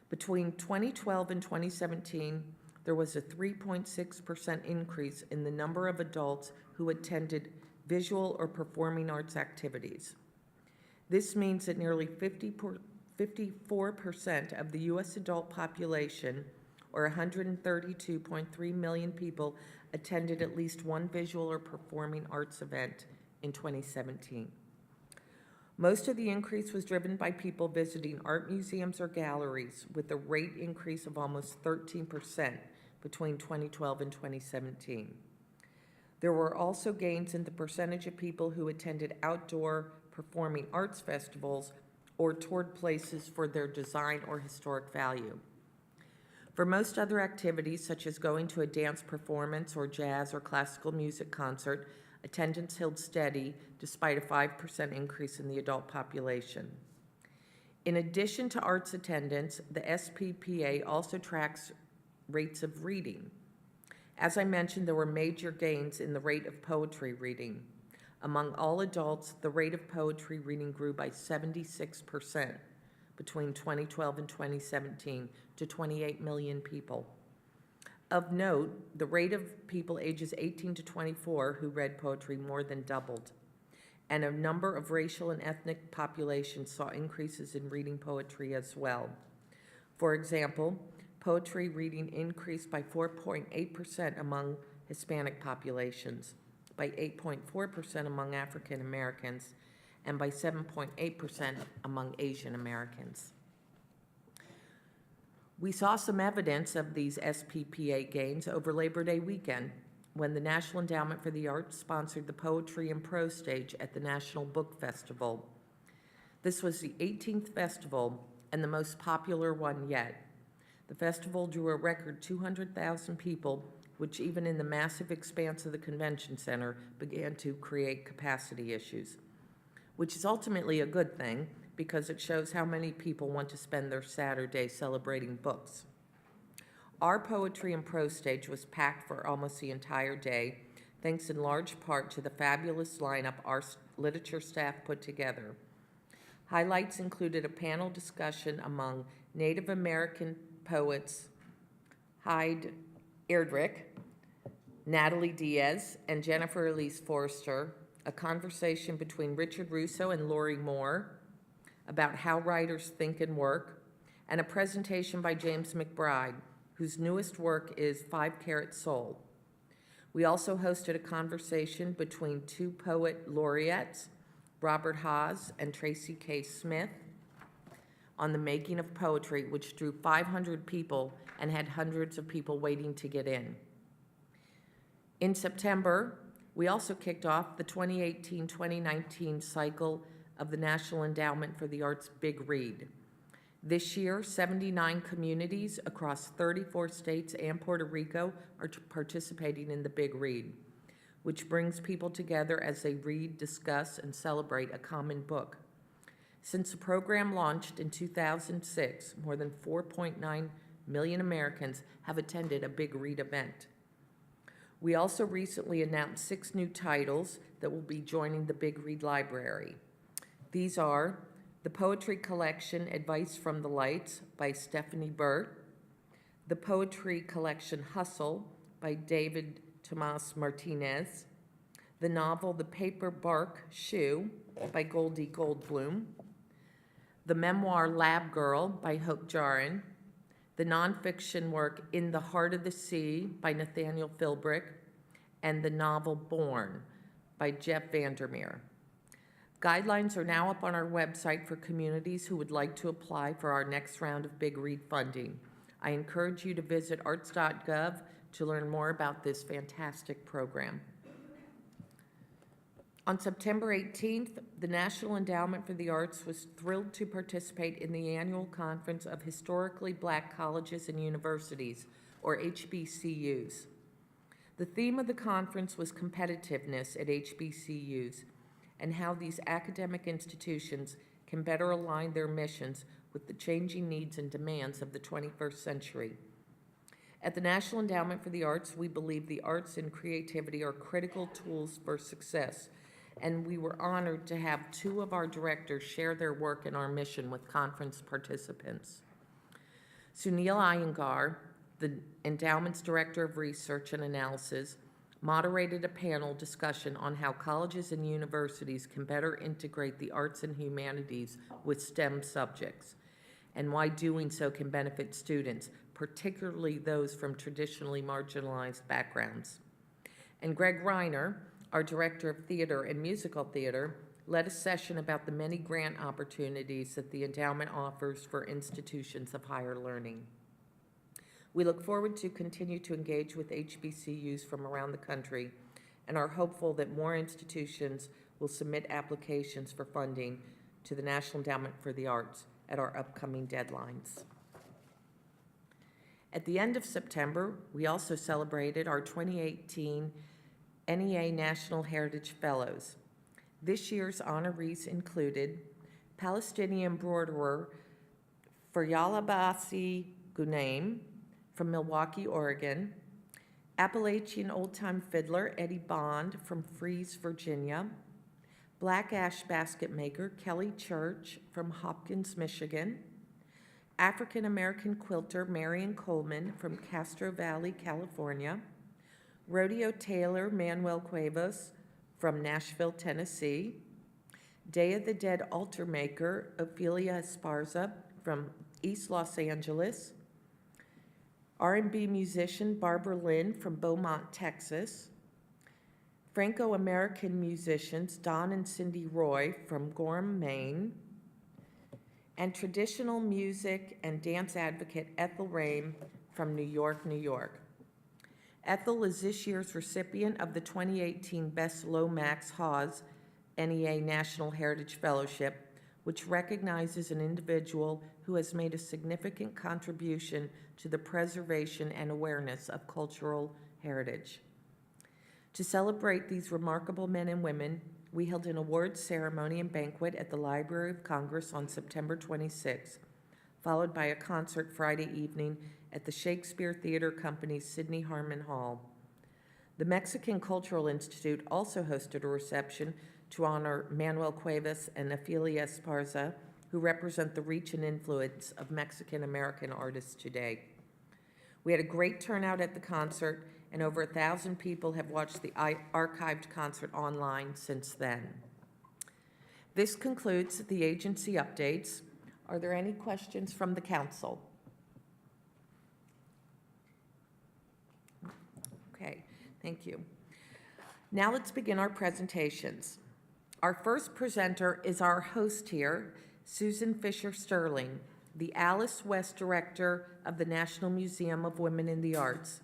Between 2012 and 2017, there was a 3.6% increase in the number of adults who attended visual or performing arts activities. This means that nearly 54% of the U.S. adult population, or 132.3 million people, attended at least one visual or performing arts event in 2017. Most of the increase was driven by people visiting art museums or galleries, with a rate increase of almost 13% between 2012 and 2017. There were also gains in the percentage of people who attended outdoor performing arts festivals or toured places for their design or historic value. For most other activities, such as going to a dance performance or jazz or classical music concert, attendance held steady despite a 5% increase in the adult population. In addition to arts attendance, the SPPA also tracks rates of reading. As I mentioned, there were major gains in the rate of poetry reading. Among all adults, the rate of poetry reading grew by 76% between 2012 and 2017 to 28 million people. Of note, the rate of people ages 18 to 24 who read poetry more than doubled, and a number of racial and ethnic populations saw increases in reading poetry as well. For example, poetry reading increased by 4.8% among Hispanic populations, by 8.4% among African Americans, and by 7.8% among Asian Americans. We saw some evidence of these SPPA gains over Labor Day weekend, when the National Endowment for the Arts sponsored the Poetry and Prose stage at the National Book Festival. This was the 18th festival and the most popular one yet. The festival drew a record 200,000 people, which even in the massive expanse of the convention center began to create capacity issues, which is ultimately a good thing because it shows how many people want to spend their Saturday celebrating books. Our Poetry and Prose stage was packed for almost the entire day, thanks in large part to the fabulous lineup our literature staff put together. Highlights included a panel discussion among Native American poets Hyde Erdrich, Natalie Diaz, and Jennifer Elise Forrester, a conversation between Richard Russo and Lori Moore about how writers think and work, and a presentation by James McBride, whose newest work is 5 Carat Soul. We also hosted a conversation between 2 poet laureates, Robert Haas and Tracy K. Smith, on the making of poetry, which drew 500 people and had hundreds of people waiting to get in. In September, we also kicked off the 2018-2019 cycle of the National Endowment for the Arts Big Read. This year, 79 communities across 34 states and Puerto Rico are participating in the Big Read, which brings people together as they read, discuss, and celebrate a common book. Since the program launched in 2006, more than 4.9 million Americans have attended a Big Read event. We also recently announced 6 new titles that will be joining the Big Read Library. These are the poetry collection Advice from the Lights by Stephanie Burt, the poetry collection Hustle by David Tomas Martinez, the novel The Paper Bark Shoe by Goldie Goldblum, the memoir Lab Girl by Hope Jarin, the nonfiction work In the Heart of the Sea by Nathaniel Philbrick, and the novel Born by Jeff Vandermeer. Guidelines are now up on our website for communities who would like to apply for our next round of Big Read funding. I encourage you to visit arts.gov to learn more about this fantastic program. On September 18th, the National Endowment for the Arts was thrilled to participate in the annual Conference of Historically Black Colleges and Universities, or HBCUs. The theme of the conference was competitiveness at HBCUs and how these academic institutions can better align their missions with the changing needs and demands of the 21st century. At the National Endowment for the Arts, we believe the arts and creativity are critical tools for success, and we were honored to have two of our directors share their work in our mission with conference participants. Sunil Iyengar, the Endowment's Director of Research and Analysis, moderated a panel discussion on how colleges and universities can better integrate the arts and humanities with STEM subjects, and why doing so can benefit students, particularly those from traditionally marginalized backgrounds. And Greg Reiner, our Director of Theater and Musical Theater, led a session about the many grant opportunities that the endowment offers for institutions of higher learning. We look forward to continue to engage with HBCUs from around the country and are hopeful that more institutions will submit applications for funding to the National Endowment for the Arts at our upcoming deadlines. At the end of September, we also celebrated our 2018 NEA National Heritage Fellows. This year's honorees included Palestinian embroiderer Faryalabasi Gunaim from Milwaukee, Oregon, Appalachian old-time fiddler Eddie Bond from Fries, Virginia, Black ash basket maker Kelly Church from Hopkins, Michigan, African-American quilter Marion Coleman from Castro Valley, California, rodeo tailor Manuel Cuevas from Nashville, Tennessee, Day of the Dead altar maker Ophelia Esparza from East Los Angeles, R&B musician Barbara Lynn from Beaumont, Texas, Franco-American musicians Don and Cindy Roy from Gorham, Maine, and traditional music and dance advocate Ethel Rame from New York, New York. Ethel is this year's recipient of the 2018 Best Lomax Hawes NEA National Heritage Fellowship, which recognizes an individual who has made a significant contribution to the preservation and awareness of cultural heritage. To celebrate these remarkable men and women, we held an awards ceremony and banquet at the Library of Congress on September 26th, followed by a concert Friday evening at the Shakespeare Theater Company's Sidney Harmon Hall. The Mexican Cultural Institute also hosted a reception to honor Manuel Cuevas and Ophelia Esparza, who represent the reach and influence of Mexican-American artists today. We had a great turnout at the concert, and over 1,000 people have watched the archived concert online since then. This concludes the agency updates. Are there any questions from the council? Okay, thank you. Now let's begin our presentations. Our first presenter is our host here, Susan Fisher Sterling, the Alice West Director of the National Museum of Women in the Arts.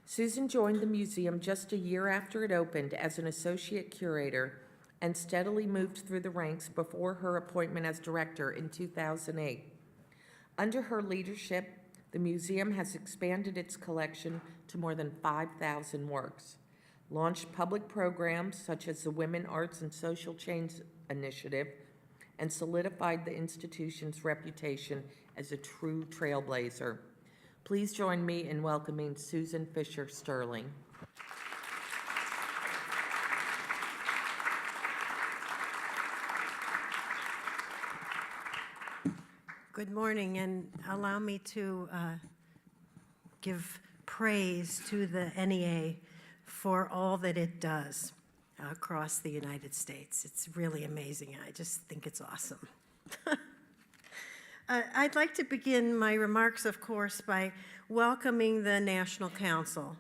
Susan joined the museum just a year after it opened as an associate curator and steadily moved through the ranks before her appointment as director in 2008. Under her leadership, the museum has expanded its collection to more than 5,000 works, launched public programs such as the Women Arts and Social Change Initiative, and solidified the institution's reputation as a true trailblazer. Please join me in welcoming Susan Fisher Sterling. Good morning, and allow me to give praise to the NEA for all that it does across the United States. It's really amazing. I just think it's awesome. I'd like to begin my remarks, of course, by welcoming the National Council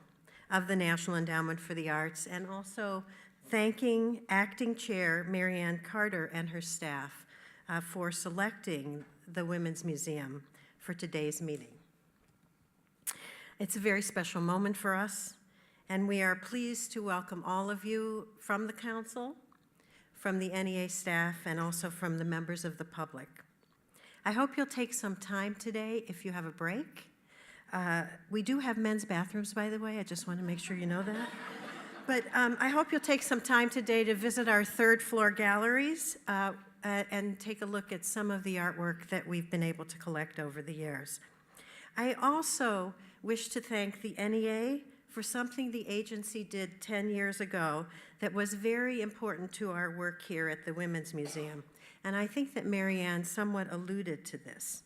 of the National Endowment for the Arts and also thanking Acting Chair Marianne Carter and her staff for selecting the Women's Museum for today's meeting. It's a very special moment for us, and we are pleased to welcome all of you from the Council, from the NEA staff and also from the members of the public. I hope you'll take some time today if you have a break. We do have men's bathrooms, by the way. I just want to make sure you know that. But I hope you'll take some time today to visit our third floor galleries and take a look at some of the artwork that we've been able to collect over the years. I also wish to thank the NEA for something the agency did 10 years ago that was very important to our work here at the Women's Museum. And I think that Marianne somewhat alluded to this.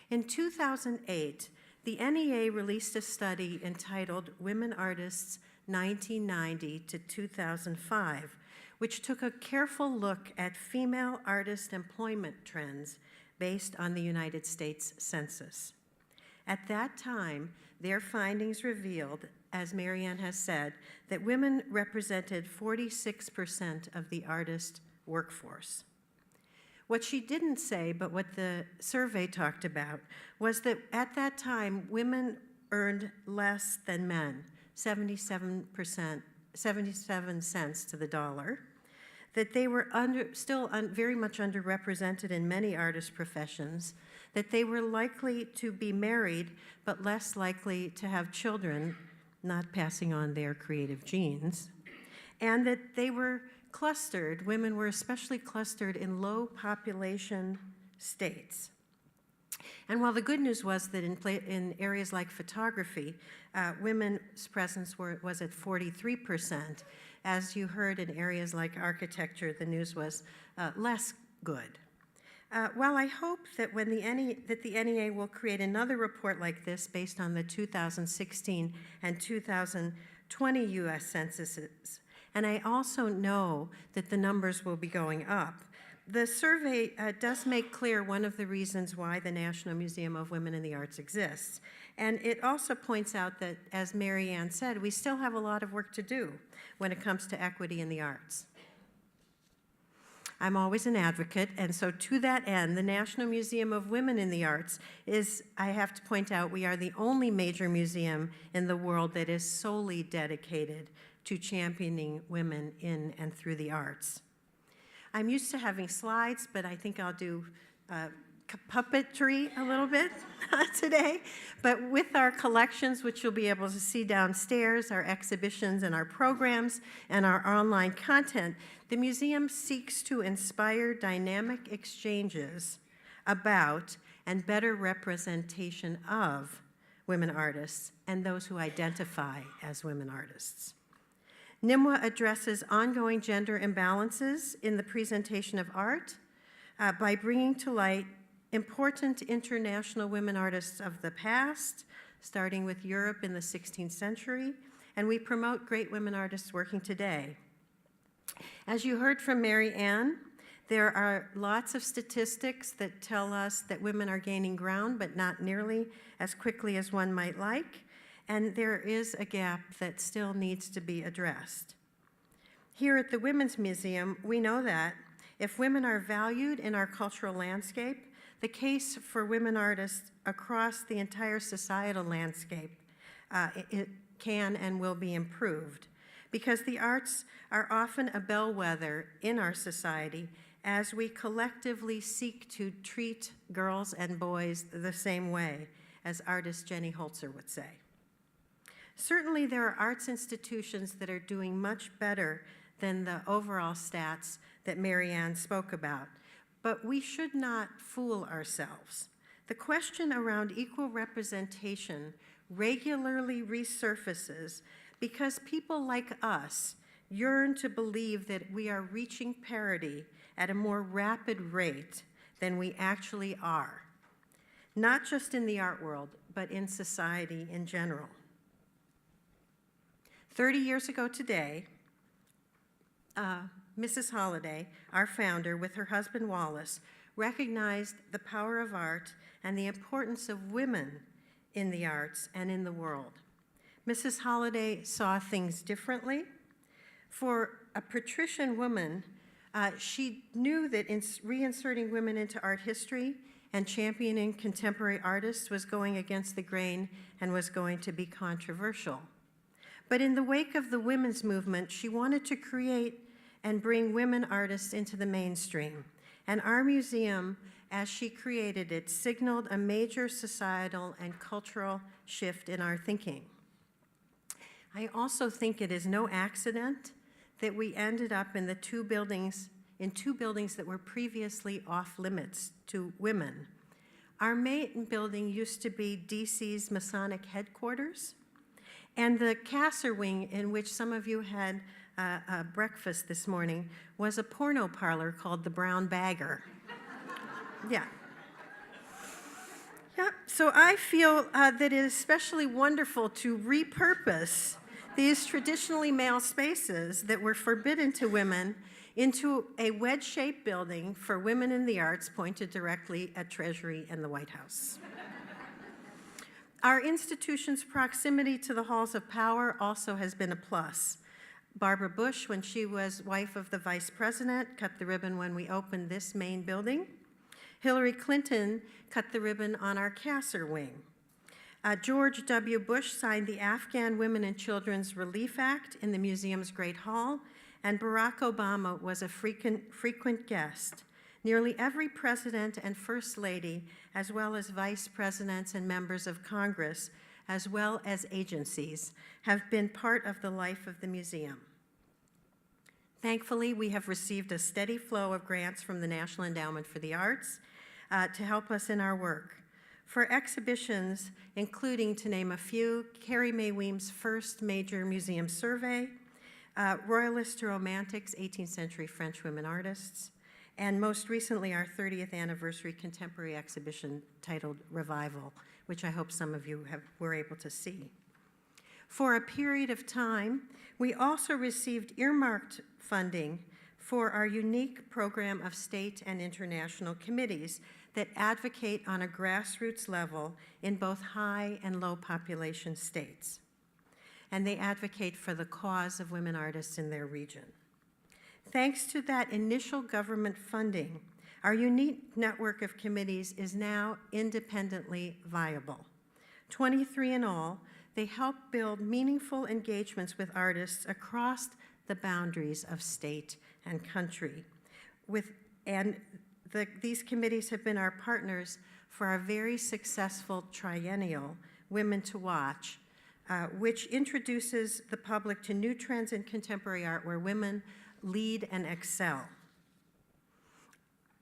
In 2008, the NEA released a study entitled Women Artists 1990 to 2005, which took a careful look at female artist employment trends based on the United States Census. At that time, their findings revealed, as Marianne has said, that women represented 46% of the artist workforce. What she didn't say, but what the survey talked about, was that at that time, women earned less than men, 77 cents to the dollar, that they were still very much underrepresented in many artist professions, that they were likely to be married, but less likely to have children, not passing on their creative genes, and that they were clustered, women were especially clustered in low population states. And while the good news was that in areas like photography, women's presence was at 43%, as you heard in areas like architecture, the news was less good. While I hope that the NEA will create another report like this based on the 2016 and 2020 U.S. censuses, and I also know that the numbers will be going up, the survey does make clear one of the reasons why the National Museum of Women in the Arts exists. And it also points out that, as Marianne said, we still have a lot of work to do when it comes to equity in the arts. I'm always an advocate, and so to that end, the National Museum of Women in the Arts is, I have to point out, we are the only major museum in the world that is solely dedicated to championing women in and through the arts. I'm used to having slides, but I think I'll do puppetry a little bit today. But with our collections, which you'll be able to see downstairs, our exhibitions and our programs, and our online content, the museum seeks to inspire dynamic exchanges about and better representation of women artists and those who identify as women artists. NMWA addresses ongoing gender imbalances in the presentation of art by bringing to light important international women artists of the past, starting with Europe in the 16th century, and we promote great women artists working today. As you heard from Mary Ann, there are lots of statistics that tell us that women are gaining ground, but not nearly as quickly as one might like. And there is a gap that still needs to be addressed. Here at the Women's Museum, we know that if women are valued in our cultural landscape, the case for women artists across the entire societal landscape it can and will be improved, because the arts are often a bellwether in our society as we collectively seek to treat girls and boys the same way, as artist Jenny Holzer would say. Certainly, there are arts institutions that are doing much better than the overall stats that Mary Ann spoke about, but we should not fool ourselves. The question around equal representation regularly resurfaces because people like us yearn to believe that we are reaching parity at a more rapid rate than we actually are, not just in the art world, but in society in general. 30 years ago today, Mrs. Holliday, our founder, with her husband Wallace, recognized the power of art and the importance of women in the arts and in the world. Mrs. Holliday saw things differently. For a patrician woman, she knew that reinserting women into art history and championing contemporary artists was going against the grain and was going to be controversial. But in the wake of the women's movement, she wanted to create and bring women artists into the mainstream. And our museum, as she created it, signaled a major societal and cultural shift in our thinking. I also think it is no accident that we ended up in two buildings that were previously off limits to women. Our main building used to be DC's Masonic headquarters, and the Kasser wing, in which some of you had breakfast this morning, was a porno parlor called the Brown Bagger. Yeah. Yeah, so I feel that it is especially wonderful to repurpose these traditionally male spaces that were forbidden to women into a wedge-shaped building for women in the arts pointed directly at Treasury and the White House. Our institution's proximity to the halls of power also has been a plus. Barbara Bush, when she was wife of the vice president, cut the ribbon when we opened this main building. Hillary Clinton cut the ribbon on our Kasser wing. George W. Bush signed the Afghan Women and Children's Relief Act in the museum's Great Hall, and Barack Obama was a frequent guest. Nearly every president and first lady, as well as vice presidents and members of Congress, as well as agencies, have been part of the life of the museum. Thankfully, we have received a steady flow of grants from the National Endowment for the Arts to help us in our work. For exhibitions, including, to name a few, Carrie Mae Weems' first major museum survey, Royalist to Romantics, 18th Century French Women Artists, and most recently our 30th anniversary contemporary exhibition titled Revival, which I hope some of you were able to see. For a period of time, we also received earmarked funding for our unique program of state and international committees that advocate on a grassroots level in both high and low population states. And they advocate for the cause of women artists in their region. Thanks to that initial government funding, our unique network of committees is now independently viable. 23 in all, they help build meaningful engagements with artists across the boundaries of state and country. These committees have been our partners for our very successful triennial Women to Watch, which introduces the public to new trends in contemporary art where women lead and excel.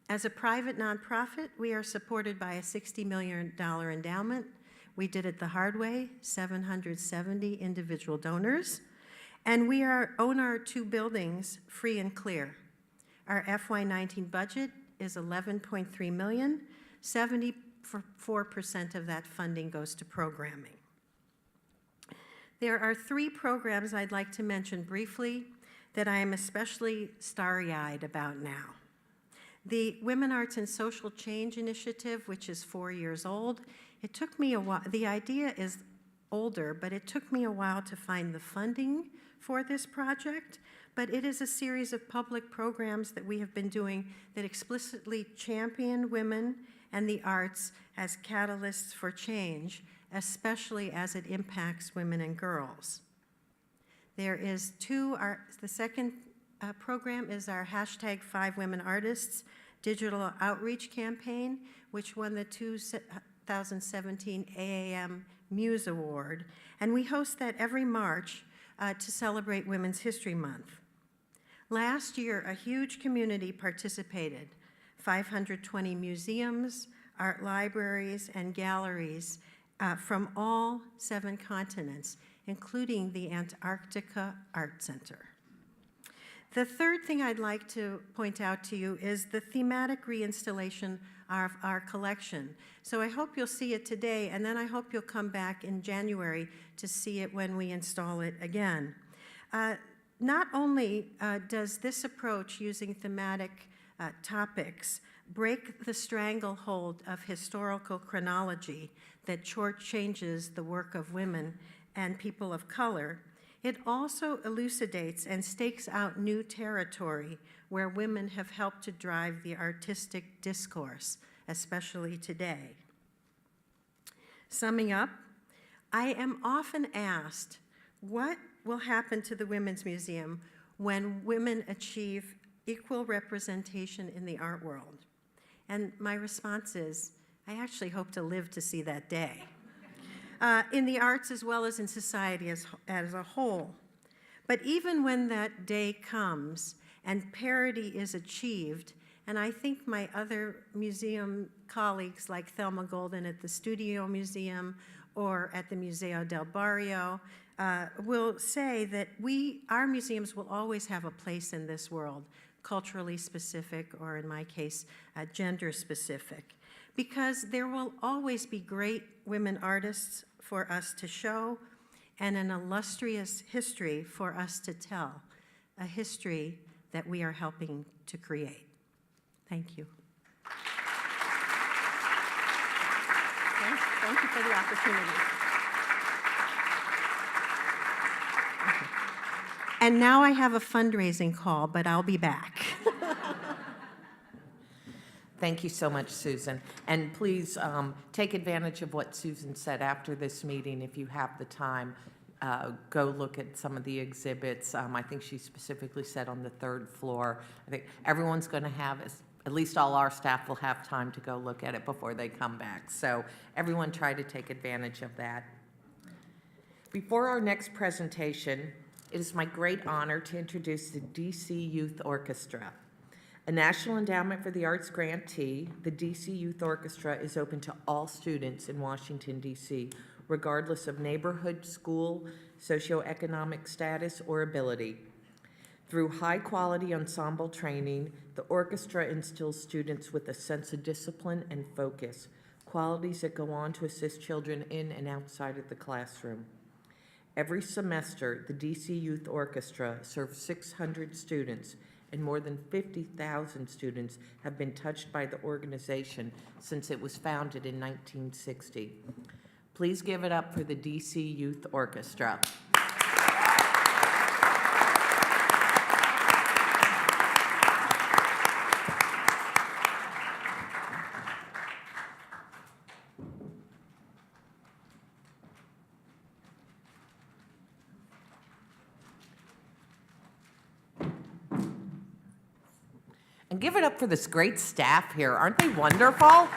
As a private nonprofit, we are supported by a $60 million endowment. We did it the hard way, 770 individual donors, and we own our 2 buildings free and clear. Our FY19 budget is $11.3 million. 74% of that funding goes to programming. There are 3 programs I'd like to mention briefly that I am especially starry-eyed about now. The Women Arts and Social Change Initiative, which is 4 years old, it took me a while. The idea is older, but it took me a while to find the funding for this project. But it is a series of public programs that we have been doing that explicitly champion women and the arts as catalysts for change, especially as it impacts women and girls. There is the second program is our hashtag 5WomenArtists digital outreach campaign, which won the 2017 AAM Muse Award. And we host that every March to celebrate Women's History Month. Last year, a huge community participated, 520 museums, art libraries, and galleries from all 7 continents, including the Antarctica Art Center. The third thing I'd like to point out to you is the thematic reinstallation of our collection. So I hope you'll see it today, and then I hope you'll come back in January to see it when we install it again. Not only does this approach using thematic topics break the stranglehold of historical chronology that shortchanges the work of women and people of color, it also elucidates and stakes out new territory where women have helped to drive the artistic discourse, especially today. Summing up, I am often asked, what will happen to the Women's Museum when women achieve equal representation in the art world? And my response is, I actually hope to live to see that day. In the arts as well as in society as a whole. But even when that day comes and parity is achieved, and I think my other museum colleagues like Thelma Golden at the Studio Museum or at the Museo del Barrio will say that our museums will always have a place in this world, culturally specific, or in my case, gender specific, because there will always be great women artists for us to show and an illustrious history for us to tell, a history that we are helping to create. Thank you. Thank you for the opportunity. And now I have a fundraising call, but I'll be back. Thank you so much, Susan. And please take advantage of what Susan said after this meeting. If you have the time, go look at some of the exhibits. I think she specifically said on the 3rd floor. I think everyone's going to have, at least all our staff will have time to go look at it before they come back. So everyone try to take advantage of that. Before our next presentation, it is my great honor to introduce the DC Youth Orchestra. A National Endowment for the Arts grantee, the DC Youth Orchestra is open to all students in Washington, D.C., regardless of neighborhood, school, socioeconomic status, or ability. Through high-quality ensemble training, the orchestra instills students with a sense of discipline and focus, qualities that go on to assist children in and outside of the classroom. Every semester, the DC Youth Orchestra serves 600 students, and more than 50,000 students have been touched by the organization since it was founded in 1960. Please give it up for the DC Youth Orchestra. And give it up for this great staff here. Aren't they wonderful?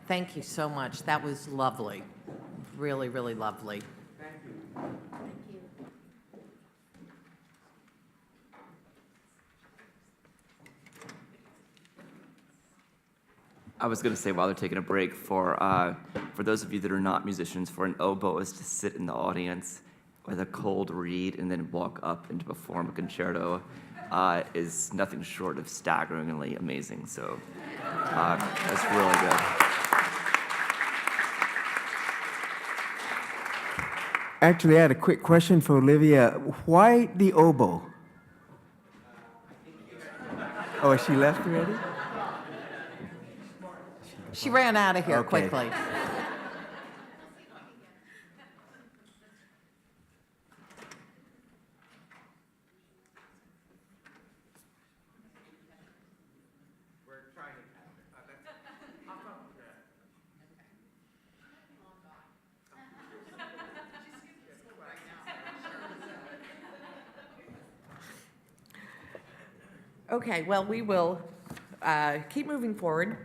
Thank you so much. That was lovely. Really, really lovely. I was going to say, while they're taking a break, for those of you that are not musicians, for an oboist to sit in the audience with a cold reed and then walk up and to perform a concerto is nothing short of staggeringly amazing. So that's really good. Actually, I had a quick question for Olivia. Why the oboe? Oh, she left already? She ran out of here Okay. quickly. Okay, well, we will keep moving forward.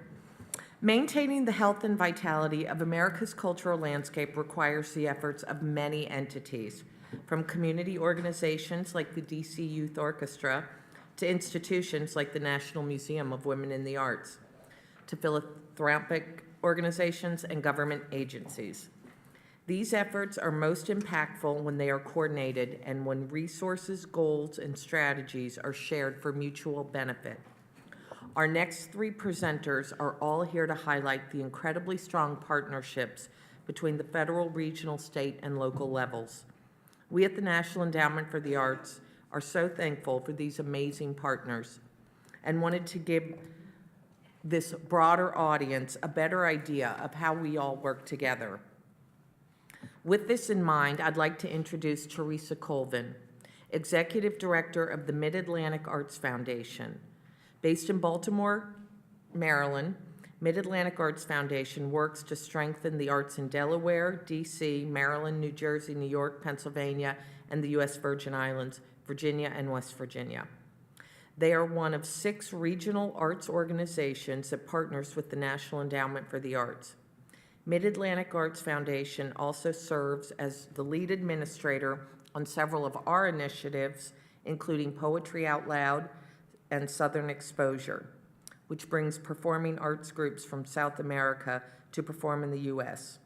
Maintaining the health and vitality of America's cultural landscape requires the efforts of many entities, from community organizations like the DC Youth Orchestra to institutions like the National Museum of Women in the Arts, to philanthropic organizations and government agencies. These efforts are most impactful when they are coordinated and when resources, goals, and strategies are shared for mutual benefit. Our next three presenters are all here to highlight the incredibly strong partnerships between the federal, regional, state, and local levels. We at the National Endowment for the Arts are so thankful for these amazing partners and wanted to give this broader audience a better idea of how we all work together. With this in mind, I'd like to introduce Teresa Colvin, Executive Director of the Mid-Atlantic Arts Foundation. Based in Baltimore, Maryland, Mid-Atlantic Arts Foundation works to strengthen the arts in Delaware, D.C., Maryland, New Jersey, New York, Pennsylvania, and the U.S. Virgin Islands, Virginia, and West Virginia. They are one of 6 regional arts organizations that partners with the National Endowment for the Arts. Mid-Atlantic Arts Foundation also serves as the lead administrator on several of our initiatives, including Poetry Out Loud and Southern Exposure, which brings performing arts groups from South America to perform in the U.S.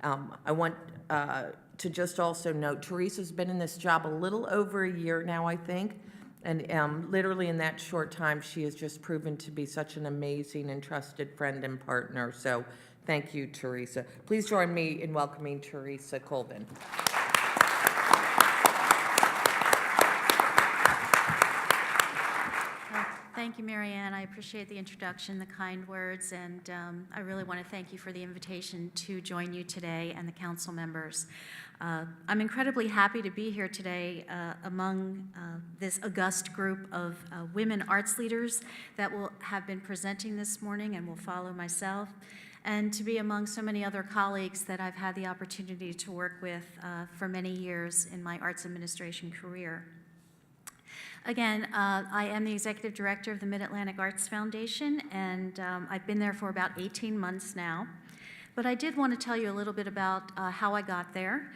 I want to just also note, Teresa's been in this job a little over a year now, I think, and literally in that short time, she has just proven to be such an amazing and trusted friend and partner. So thank you, Teresa. Please join me in welcoming Teresa Colvin. Thank you, Marianne. I appreciate the introduction, the kind words, and I really want to thank you for the invitation to join you today and the council members. I'm incredibly happy to be here today among this august group of women arts leaders that will have been presenting this morning and will follow myself, and to be among so many other colleagues that I've had the opportunity to work with for many years in my arts administration career. Again, I am the Executive Director of the Mid-Atlantic Arts Foundation, and I've been there for about 18 months now. But I did want to tell you a little bit about how I got there.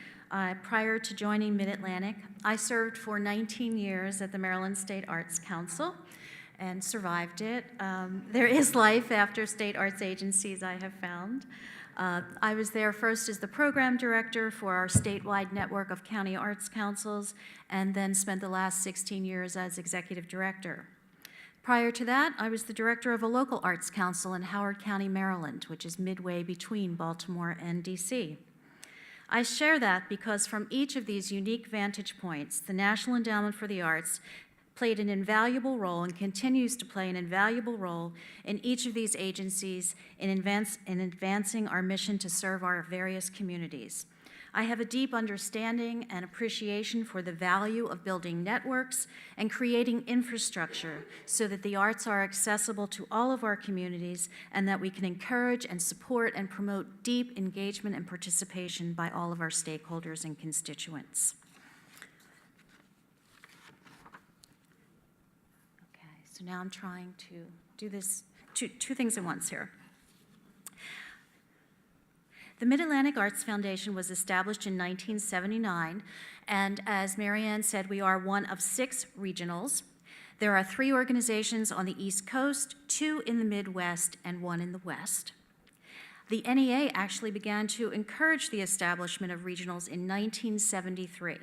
Prior to joining Mid-Atlantic, I served for 19 years at the Maryland State Arts Council and survived it. There is life after state arts agencies, I have found. I was there first as the program director for our statewide network of county arts councils, and then spent the last 16 years as executive director. Prior to that, I was the director of a local arts council in Howard County, Maryland, which is midway between Baltimore and DC. I share that because from each of these unique vantage points, the National Endowment for the Arts played an invaluable role and continues to play an invaluable role in each of these agencies in advancing our mission to serve our various communities. I have a deep understanding and appreciation for the value of building networks and creating infrastructure so that the arts are accessible to all of our communities and that we can encourage and support and promote deep engagement and participation by all of our stakeholders and constituents. Okay, so now I'm trying to do this two things at once here. The Mid-Atlantic Arts Foundation was established in 1979, and as Marianne said, we are one of 6 regionals. There are 3 organizations on the East Coast, 2 in the Midwest, and 1 in the West. The NEA actually began to encourage the establishment of regionals in 1973.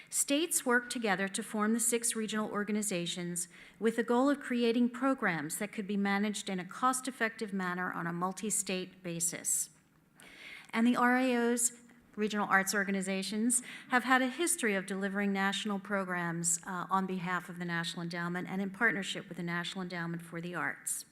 States worked together to form the 6 regional organizations with the goal of creating programs that could be managed in a cost-effective manner on a multi-state basis. And the RAOs, regional arts organizations, have had a history of delivering national programs on behalf of the National Endowment and in partnership with the National Endowment for the Arts.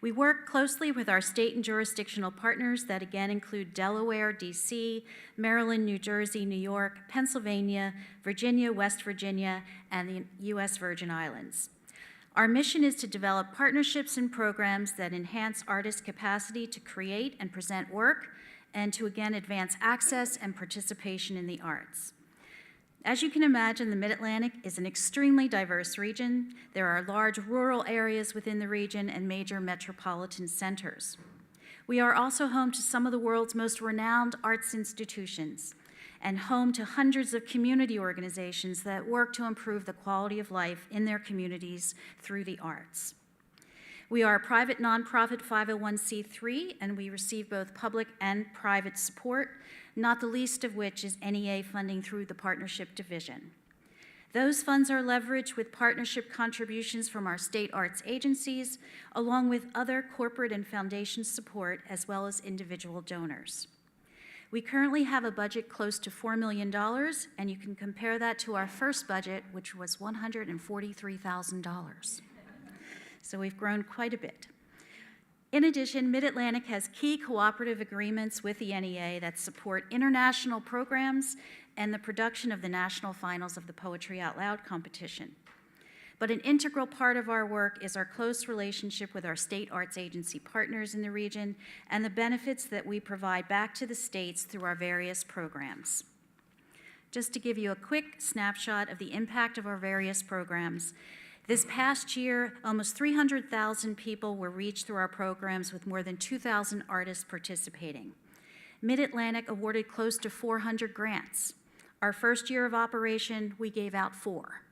We work closely with our state and jurisdictional partners that again include Delaware, DC, Maryland, New Jersey, New York, Pennsylvania, Virginia, West Virginia, and the U.S. Virgin Islands. Our mission is to develop partnerships and programs that enhance artists' capacity to create and present work, and to again advance access and participation in the arts. As you can imagine, the Mid-Atlantic is an extremely diverse region. There are large rural areas within the region and major metropolitan centers. We are also home to some of the world's most renowned arts institutions and home to hundreds of community organizations that work to improve the quality of life in their communities through the arts. We are a private nonprofit 501c3, and we receive both public and private support, not the least of which is NEA funding through the Partnership Division. Those funds are leveraged with partnership contributions from our state arts agencies, along with other corporate and foundation support, as well as individual donors. We currently have a budget close to $4 million, and you can compare that to our first budget, which was $143,000. So we've grown quite a bit. In addition, Mid-Atlantic has key cooperative agreements with the NEA that support international programs and the production of the national finals of the Poetry Out Loud competition. But an integral part of our work is our close relationship with our state arts agency partners in the region and the benefits that we provide back to the states through our various programs. Just to give you a quick snapshot of the impact of our various programs, this past year, almost 300,000 people were reached through our programs with more than 2,000 artists participating. Mid-Atlantic awarded close to 400 grants. Our first year of operation, we gave out 4.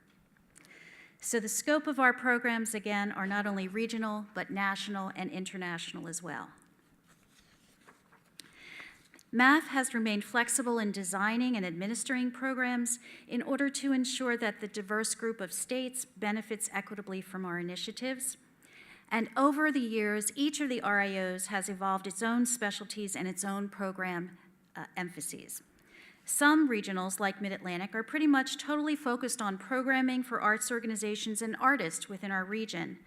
So the scope of our programs, again, are not only regional, but national and international as well. MAF has remained flexible in designing and administering programs in order to ensure that the diverse group of states benefits equitably from our initiatives. And over the years, each of the RIOs has evolved its own specialties and its own program emphases. Some regionals, like Mid-Atlantic, are pretty much totally focused on programming for arts organizations and artists within our region.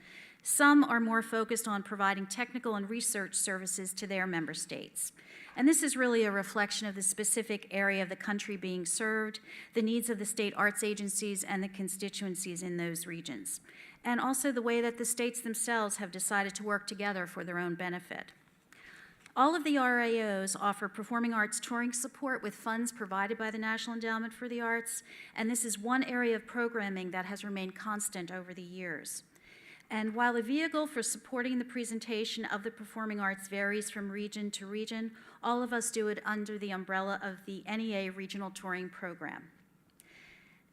Some are more focused on providing technical and research services to their member states. And this is really a reflection of the specific area of the country being served, the needs of the state arts agencies and the constituencies in those regions, and also the way that the states themselves have decided to work together for their own benefit. All of the RIOs offer performing arts touring support with funds provided by the National Endowment for the Arts, and this is one area of programming that has remained constant over the years. And while the vehicle for supporting the presentation of the performing arts varies from region to region, all of us do it under the umbrella of the NEA Regional Touring Program.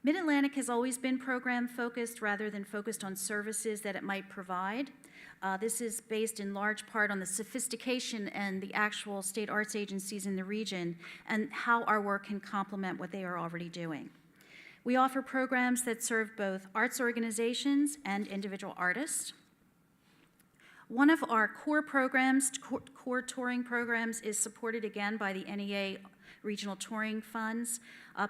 Mid-Atlantic has always been program-focused rather than focused on services that it might provide. This is based in large part on the sophistication and the actual state arts agencies in the region and how our work can complement what they are already doing. We offer programs that serve both arts organizations and individual artists. One of our core programs, core touring programs, is supported again by the NEA Regional Touring Funds,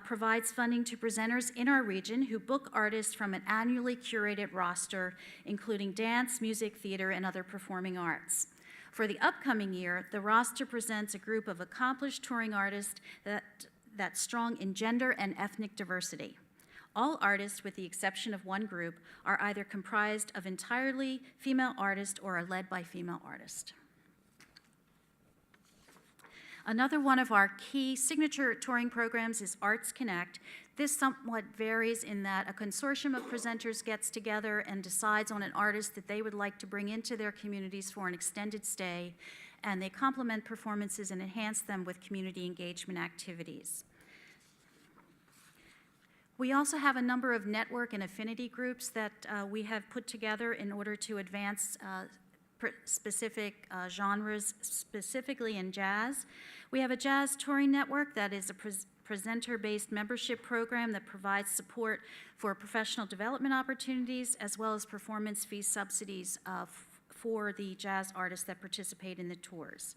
provides funding to presenters in our region who book artists from an annually curated roster, including dance, music, theater, and other performing arts. For the upcoming year, the roster presents a group of accomplished touring artists that's strong in gender and ethnic diversity. All artists, with the exception of one group, are either comprised of entirely female artists or are led by female artists. Another one of our key signature touring programs is Arts Connect. This somewhat varies in that a consortium of presenters gets together and decides on an artist that they would like to bring into their communities for an extended stay, and they complement performances and enhance them with community engagement activities. We also have a number of network and affinity groups that we have put together in order to advance specific genres, specifically in jazz. We have a jazz touring network that is a presenter-based membership program that provides support for professional development opportunities as well as performance fee subsidies for the jazz artists that participate in the tours.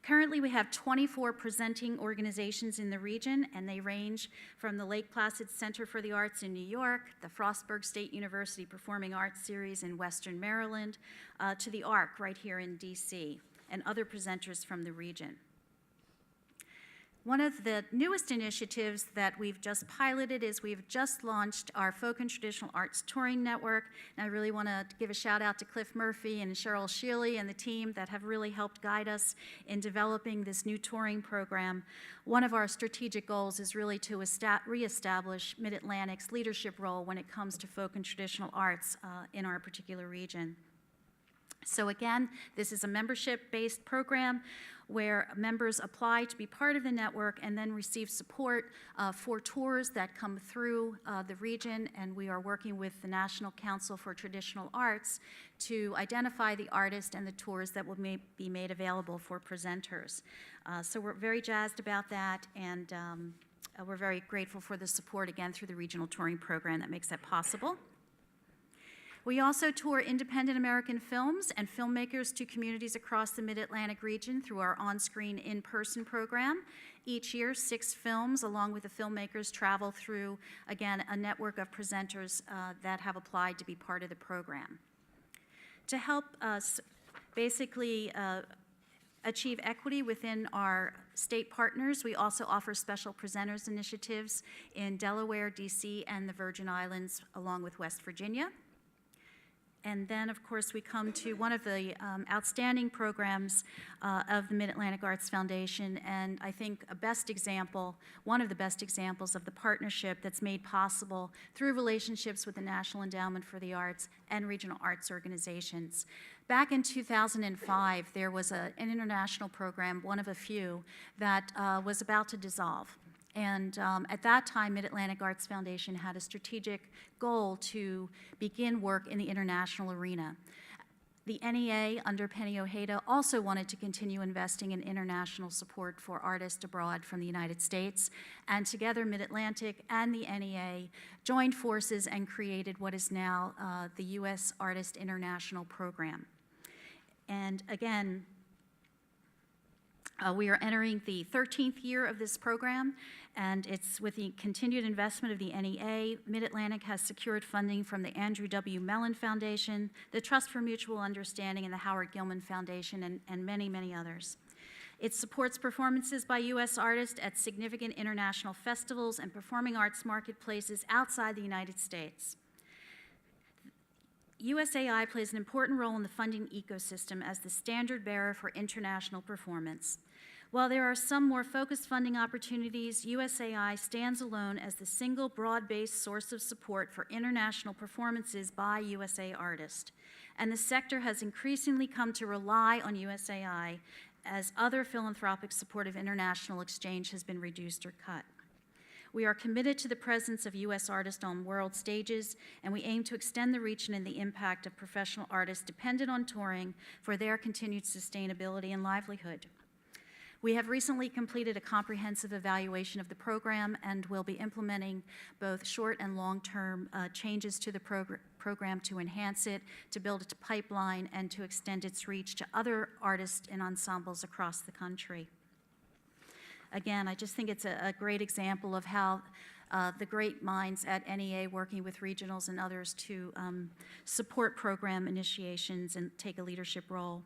Currently, we have 24 presenting organizations in the region, and they range from the Lake Placid Center for the Arts in New York, the Frostburg State University Performing Arts Series in Western Maryland, to the ARC right here in DC, and other presenters from the region. One of the newest initiatives that we've just piloted is we've just launched our Folk and Traditional Arts Touring Network, and I really want to give a shout out to Cliff Murphy and Cheryl Shealy and the team that have really helped guide us in developing this new touring program. One of our strategic goals is really to reestablish Mid-Atlantic's leadership role when it comes to folk and traditional arts in our particular region. So again, this is a membership-based program where members apply to be part of the network and then receive support for tours that come through the region, and we are working with the National Council for Traditional Arts to identify the artists and the tours that will be made available for presenters. So we're very jazzed about that, and we're very grateful for the support, again, through the regional touring program that makes that possible. We also tour independent American films and filmmakers to communities across the Mid-Atlantic region through our on-screen in-person program. Each year, 6 films, along with the filmmakers, travel through, again, a network of presenters that have applied to be part of the program. To help us basically achieve equity within our state partners, we also offer special presenters initiatives in Delaware, DC, and the Virgin Islands, along with West Virginia. And then, of course, we come to one of the outstanding programs of the Mid-Atlantic Arts Foundation, and I think one of the best examples of the partnership that's made possible through relationships with the National Endowment for the Arts and regional arts organizations. Back in 2005, there was an international program, one of a few, that was about to dissolve. And at that time, Mid-Atlantic Arts Foundation had a strategic goal to begin work in the international arena. The NEA, under Penny Ojeda, also wanted to continue investing in international support for artists abroad from the United States. And together, Mid-Atlantic and the NEA joined forces and created what is now the U.S. Artist International Program. And again, we are entering the 13th year of this program, and it's with the continued investment of the NEA. Mid-Atlantic has secured funding from the Andrew W. Mellon Foundation, the Trust for Mutual Understanding, and the Howard Gilman Foundation, and many, many others. It supports performances by U.S. artists at significant international festivals and performing arts marketplaces outside the United States. USAI plays an important role in the funding ecosystem as the standard bearer for international performance. While there are some more focused funding opportunities, USAI stands alone as the single broad-based source of support for international performances by USA artists. And the sector has increasingly come to rely on USAI as other philanthropic support of international exchange has been reduced or cut. We are committed to the presence of U.S. artists on world stages, and we aim to extend the reach and the impact of professional artists dependent on touring for their continued sustainability and livelihood. We have recently completed a comprehensive evaluation of the program and will be implementing both short and long-term changes to the program to enhance it, to build a pipeline, and to extend its reach to other artists and ensembles across the country. Again, I just think it's a great example of how the great minds at NEA working with regionals and others to support program initiations and take a leadership role.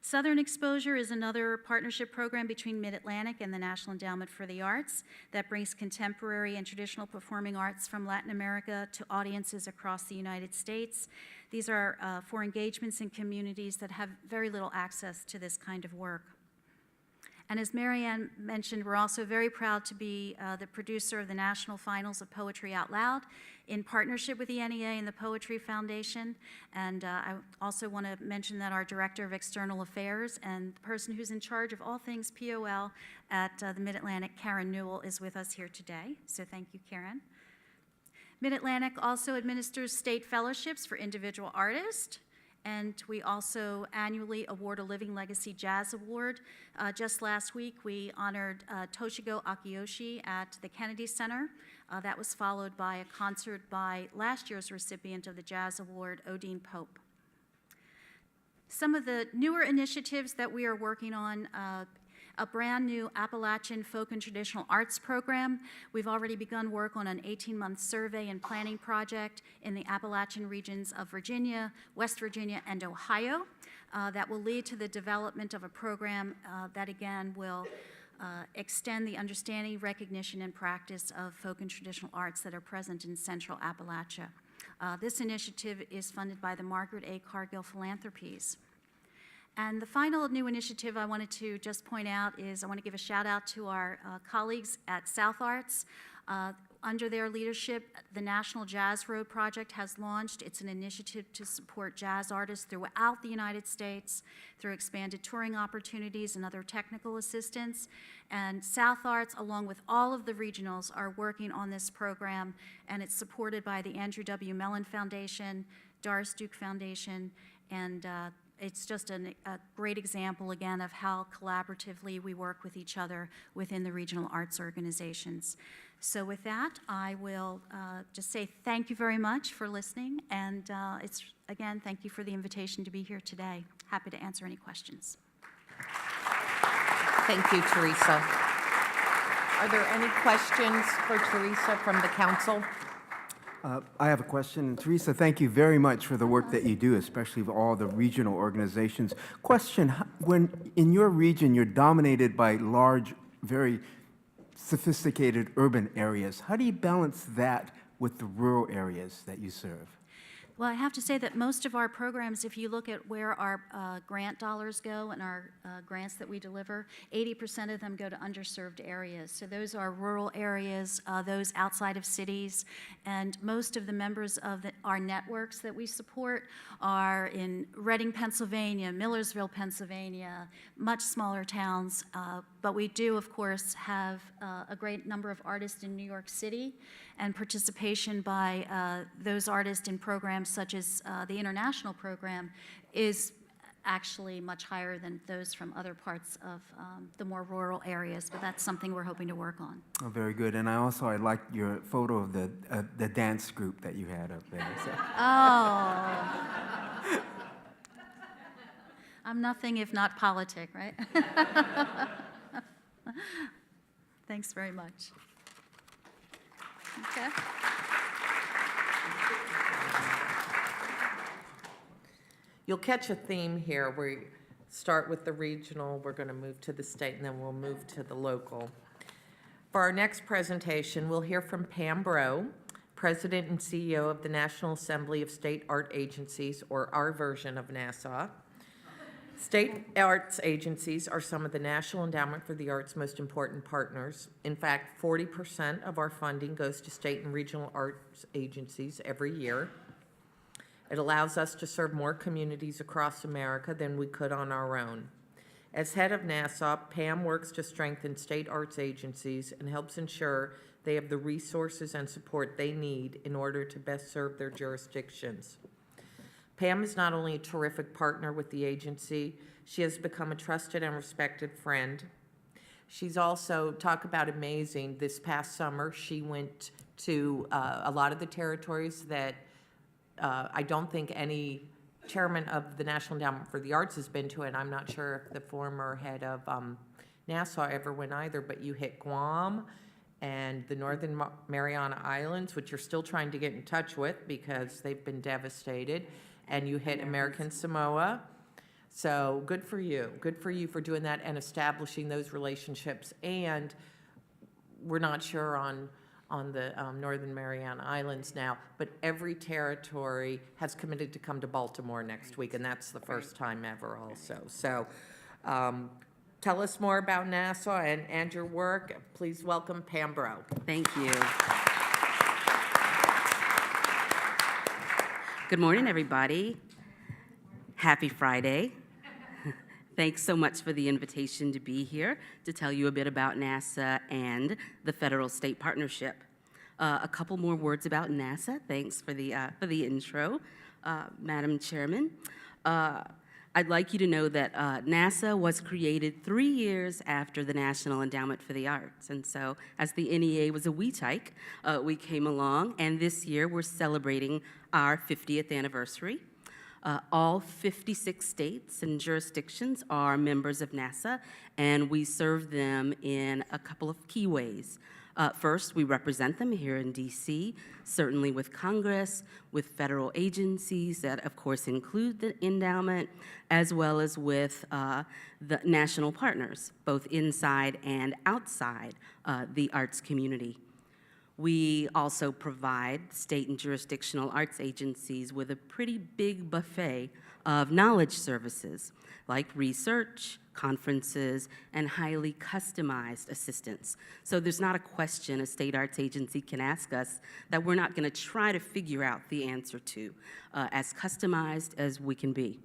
Southern Exposure is another partnership program between Mid-Atlantic and the National Endowment for the Arts that brings contemporary and traditional performing arts from Latin America to audiences across the United States. These are for engagements in communities that have very little access to this kind of work. And as Marianne mentioned, we're also very proud to be the producer of the National Finals of Poetry Out Loud in partnership with the NEA and the Poetry Foundation. And I also want to mention that our Director of External Affairs and the person who's in charge of all things POL at the Mid-Atlantic, Karen Newell, is with us here today. So thank you, Karen. Mid-Atlantic also administers state fellowships for individual artists. And we also annually award a Living Legacy Jazz Award. Just last week, we honored Toshiko Akiyoshi at the Kennedy Center. That was followed by a concert by last year's recipient of the Jazz Award, Odine Pope. Some of the newer initiatives that we are working on, a brand new Appalachian Folk and Traditional Arts program. We've already begun work on an 18-month survey and planning project in the Appalachian regions of Virginia, West Virginia, and Ohio that will lead to the development of a program that again will extend the understanding, recognition, and practice of folk and traditional arts that are present in Central Appalachia. This initiative is funded by the Margaret A. Cargill Philanthropies. And the final new initiative I wanted to just point out is I want to give a shout out to our colleagues at South Arts. Under their leadership, the National Jazz Road Project has launched. It's an initiative to support jazz artists throughout the United States through expanded touring opportunities and other technical assistance. And South Arts, along with all of the regionals, are working on this program, and it's supported by the Andrew W. Mellon Foundation, Doris Duke Foundation, and it's just a great example, again, of how collaboratively we work with each other within the regional arts organizations. So with that, I will just say thank you very much for listening, and again, thank you for the invitation to be here today. Happy to answer any questions. Thank you, Teresa. Are there any questions for Teresa from the council? I have a question. Teresa, thank you very much for the work that you do, especially with all the regional organizations. Question, when in your region you're dominated by large, very sophisticated urban areas, how do you balance that with the rural areas that you serve? Well, I have to say that most of our programs, if you look at where our grant dollars go and our grants that we deliver, 80% of them go to underserved areas. So those are rural areas, those outside of cities, and most of the members of our networks that we support are in Reading, Pennsylvania, Millersville, Pennsylvania, much smaller towns. But we do, of course, have a great number of artists in New York City, and participation by those artists in programs such as the international program is actually much higher than those from other parts of the more rural areas, but that's something we're hoping to work on. Oh, very good. And I liked your photo of the dance group that you had up there. So. Oh. I'm nothing if not politic, right? Thanks very much. Okay. You'll catch a theme here. We start with the regional, we're going to move to the state, and then we'll move to the local. For our next presentation, we'll hear from Pam Breaux, President and CEO of the National Assembly of State Art Agencies, or our version of NASA. State arts agencies are some of the National Endowment for the Arts' most important partners. In fact, 40% of our funding goes to state and regional arts agencies every year. It allows us to serve more communities across America than we could on our own. As head of NASA, Pam works to strengthen state arts agencies and helps ensure they have the resources and support they need in order to best serve their jurisdictions. Pam is not only a terrific partner with the agency, she has become a trusted and respected friend. She's also, talk about amazing, this past summer she went to a lot of the territories that I don't think any chairman of the National Endowment for the Arts has been to, and I'm not sure if the former head of Nassau ever went either, but you hit Guam and the Northern Mariana Islands, which you're still trying to get in touch with because they've been devastated, and you hit American Samoa. So good for you. Good for you for doing that and establishing those relationships. And we're not sure on the Northern Mariana Islands now, but every territory has committed to come to Baltimore next week, and that's the first time ever also. So tell us more about NASA and your work. Please welcome Pam Bro. Thank you. Good morning, everybody. Happy Friday. Thanks so much for the invitation to be here to tell you a bit about NASA and the federal-state partnership. A couple more words about NASA. Thanks for the intro, Madam Chairman. I'd like you to know that NASA was created 3 years after the National Endowment for the Arts. And so as the NEA was a wee tyke, we came along, and this year we're celebrating our 50th anniversary. All 56 states and jurisdictions are members of NASA, and we serve them in a couple of key ways. First, we represent them here in DC, certainly with Congress, with federal agencies that, of course, include the endowment, as well as with the national partners, both inside and outside the arts community. We also provide state and jurisdictional arts agencies with a pretty big buffet of knowledge services, like research, conferences, and highly customized assistance. So there's not a question a state arts agency can ask us that we're not going to try to figure out the answer to, as customized as we can be.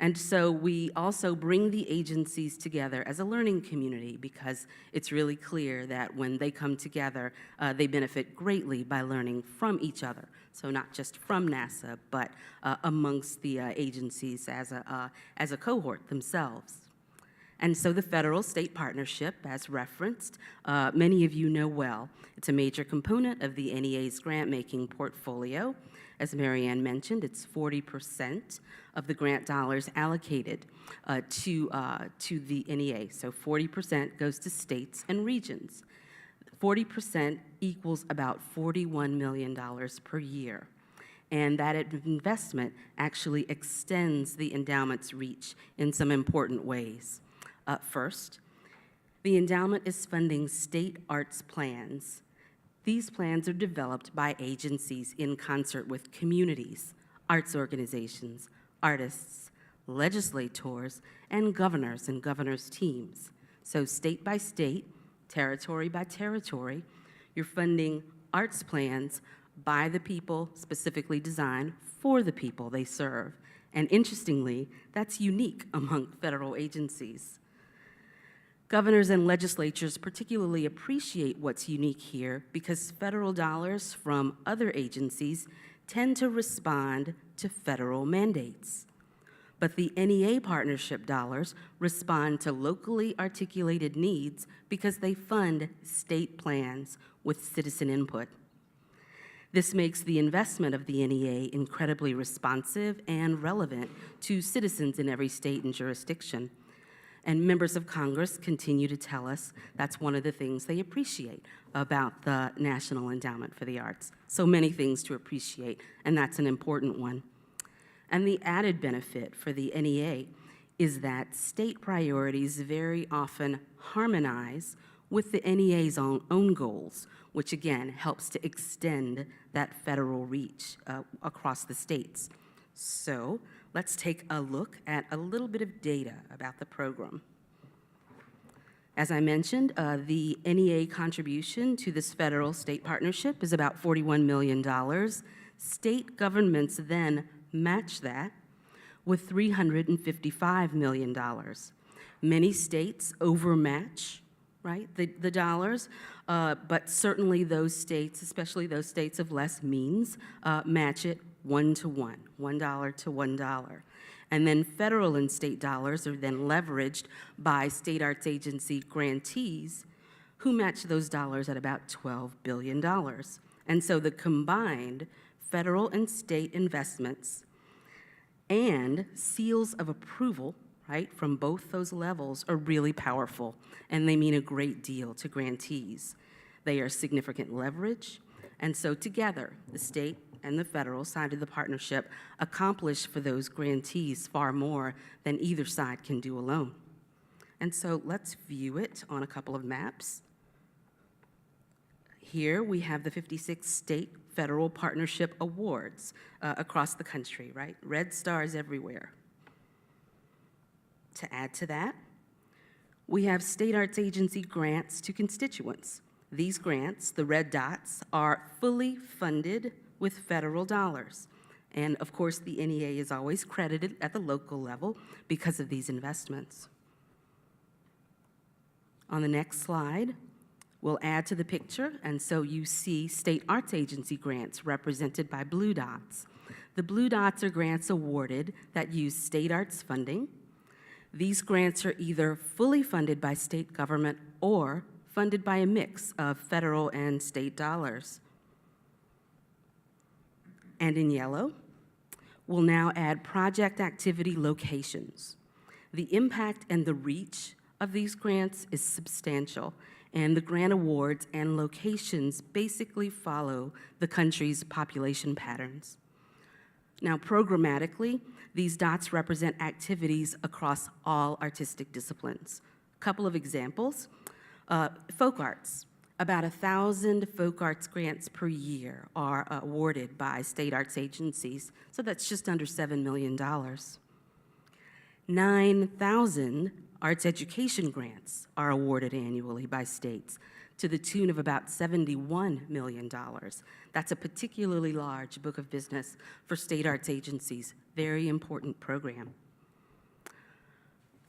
And so we also bring the agencies together as a learning community, because it's really clear that when they come together, they benefit greatly by learning from each other. So not just from NASA, but amongst the agencies as a cohort themselves. And so the federal-state partnership, as referenced, many of you know well. It's a major component of the NEA's grant-making portfolio. As Marianne mentioned, it's 40% of the grant dollars allocated to the NEA. So 40% goes to states and regions. 40% equals about $41 million per year. And that investment actually extends the endowment's reach in some important ways. First, the endowment is funding state arts plans. These plans are developed by agencies in concert with communities, arts organizations, artists, legislators, and governors' teams. So state by state, territory by territory, you're funding arts plans by the people specifically designed for the people they serve. And interestingly, that's unique among federal agencies. Governors and legislatures particularly appreciate what's unique here because federal dollars from other agencies tend to respond to federal mandates. But the NEA partnership dollars respond to locally articulated needs because they fund state plans with citizen input. This makes the investment of the NEA incredibly responsive and relevant to citizens in every state and jurisdiction. And members of Congress continue to tell us that's one of the things they appreciate about the National Endowment for the Arts. So many things to appreciate, and that's an important one. And the added benefit for the NEA is that state priorities very often harmonize with the NEA's own goals, which again helps to extend that federal reach across the states. So let's take a look at a little bit of data about the program. As I mentioned, the NEA contribution to this federal-state partnership is about $41 million. State governments then match that with $355 million. Many states overmatch, right, the dollars, but certainly those states, especially those states of less means, match it 1 to 1, $1 to $1. And then federal and state dollars are then leveraged by state arts agency grantees who match those dollars at about $12 billion. And so the combined federal and state investments and seals of approval, right, from both those levels are really powerful, and they mean a great deal to grantees. They are significant leverage, and so together, the state and the federal side of the partnership accomplish for those grantees far more than either side can do alone. And so let's view it on a couple of maps. Here we have the 56 state federal partnership awards across the country, right? Red stars everywhere. To add to that, We have state arts agency grants to constituents. These grants, the red dots, are fully funded with federal dollars. And of course, the NEA is always credited at the local level because of these investments. On the next slide, we'll add to the picture, and so you see state arts agency grants represented by blue dots. The blue dots are grants awarded that use state arts funding. These grants are either fully funded by state government or funded by a mix of federal and state dollars. And in yellow, we'll now add project activity locations. The impact and the reach of these grants is substantial, and the grant awards and locations basically follow the country's population patterns. Now, programmatically, these dots represent activities across all artistic disciplines. A couple of examples. Folk arts. About 1,000 folk arts grants per year are awarded by state arts agencies, so that's just under $7 million. 9,000 arts education grants are awarded annually by states to the tune of about $71 million. That's a particularly large book of business for state arts agencies. Very important program.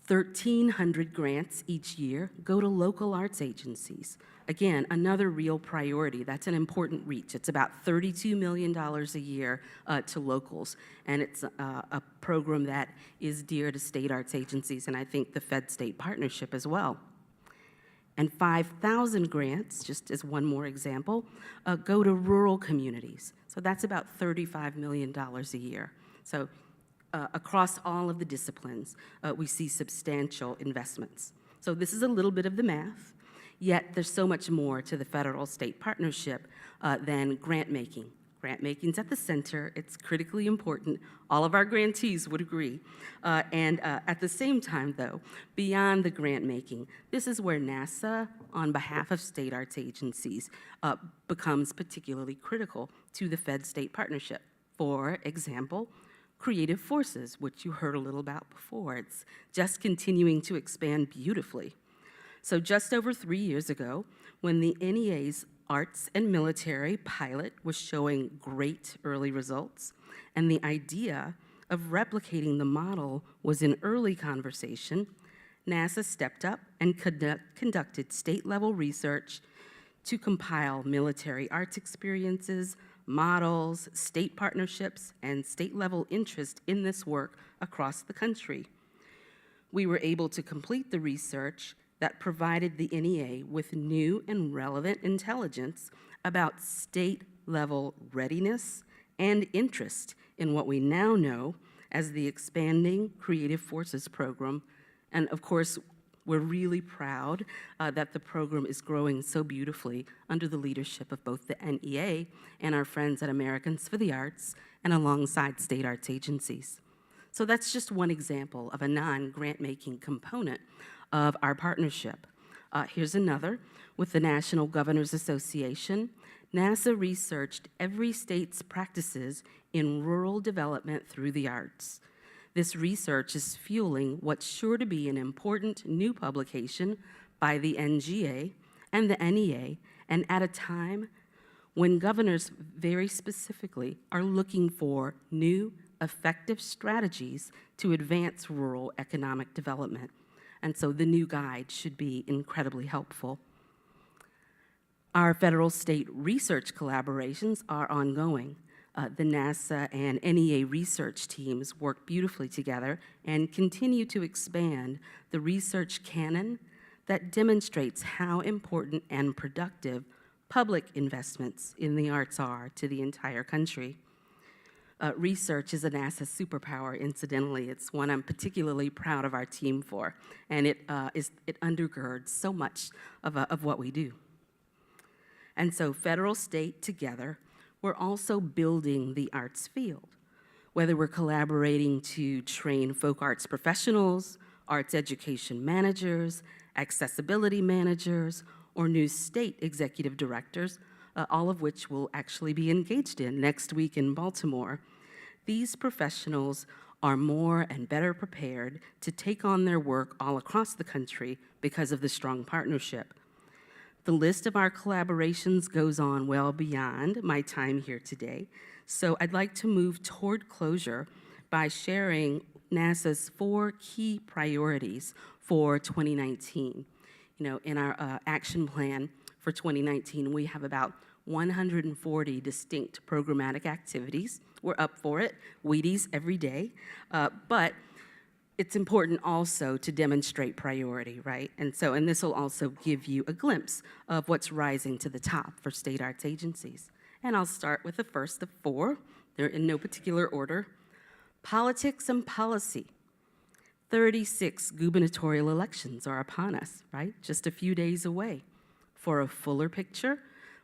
1,300 grants each year go to local arts agencies. Again, another real priority. That's an important reach. It's about $32 million a year to locals, and it's a program that is dear to state arts agencies, and I think the Fed-State partnership as well. And 5,000 grants, just as one more example, go to rural communities. So that's about $35 million a year. So across all of the disciplines, we see substantial investments. So this is a little bit of the math, yet there's so much more to the federal-state partnership than grant making. Grant making's at the center. It's critically important. All of our grantees would agree. And at the same time, though, beyond the grant making, this is where NASA, on behalf of state arts agencies, becomes particularly critical to the Fed-State partnership. For example, Creative Forces, which you heard a little about before. It's just continuing to expand beautifully. So just over 3 years ago, when the NEA's Arts and Military pilot was showing great early results, and the idea of replicating the model was in early conversation, NASA stepped up and conducted state-level research to compile military arts experiences, models, state partnerships, and state-level interest in this work across the country. We were able to complete the research that provided the NEA with new and relevant intelligence about state-level readiness and interest in what we now know as the expanding Creative Forces program. And of course, we're really proud that the program is growing so beautifully under the leadership of both the NEA and our friends at Americans for the Arts and alongside state arts agencies. So that's just one example of a non-grant-making component of our partnership. Here's another. With the National Governors Association, NASA researched every state's practices in rural development through the arts. This research is fueling what's sure to be an important new publication by the NGA and the NEA, and at a time when governors very specifically are looking for new, effective strategies to advance rural economic development. And so the new guide should be incredibly helpful. Our federal-state research collaborations are ongoing. The NASA and NEA research teams work beautifully together and continue to expand the research canon that demonstrates how important and productive public investments in the arts are to the entire country. Research is a NASA superpower, incidentally. It's one I'm particularly proud of our team for, and it undergirds so much of what we do. And so federal, state together, we're also building the arts field, whether we're collaborating to train folk arts professionals, arts education managers, accessibility managers, or new state executive directors, all of which we'll actually be engaged in next week in Baltimore. These professionals are more and better prepared to take on their work all across the country because of the strong partnership. The list of our collaborations goes on well beyond my time here today, so I'd like to move toward closure by sharing NASA's 4 key priorities for 2019. In our action plan for 2019, we have about 140 distinct programmatic activities. We're up for it, Wheaties every day, but it's important also to demonstrate priority, right? And this will also give you a glimpse of what's rising to the top for state arts agencies. And I'll start with the first of 4. They're in no particular order. Politics and policy. 36 gubernatorial elections are upon us, right? Just a few days away. For a fuller picture,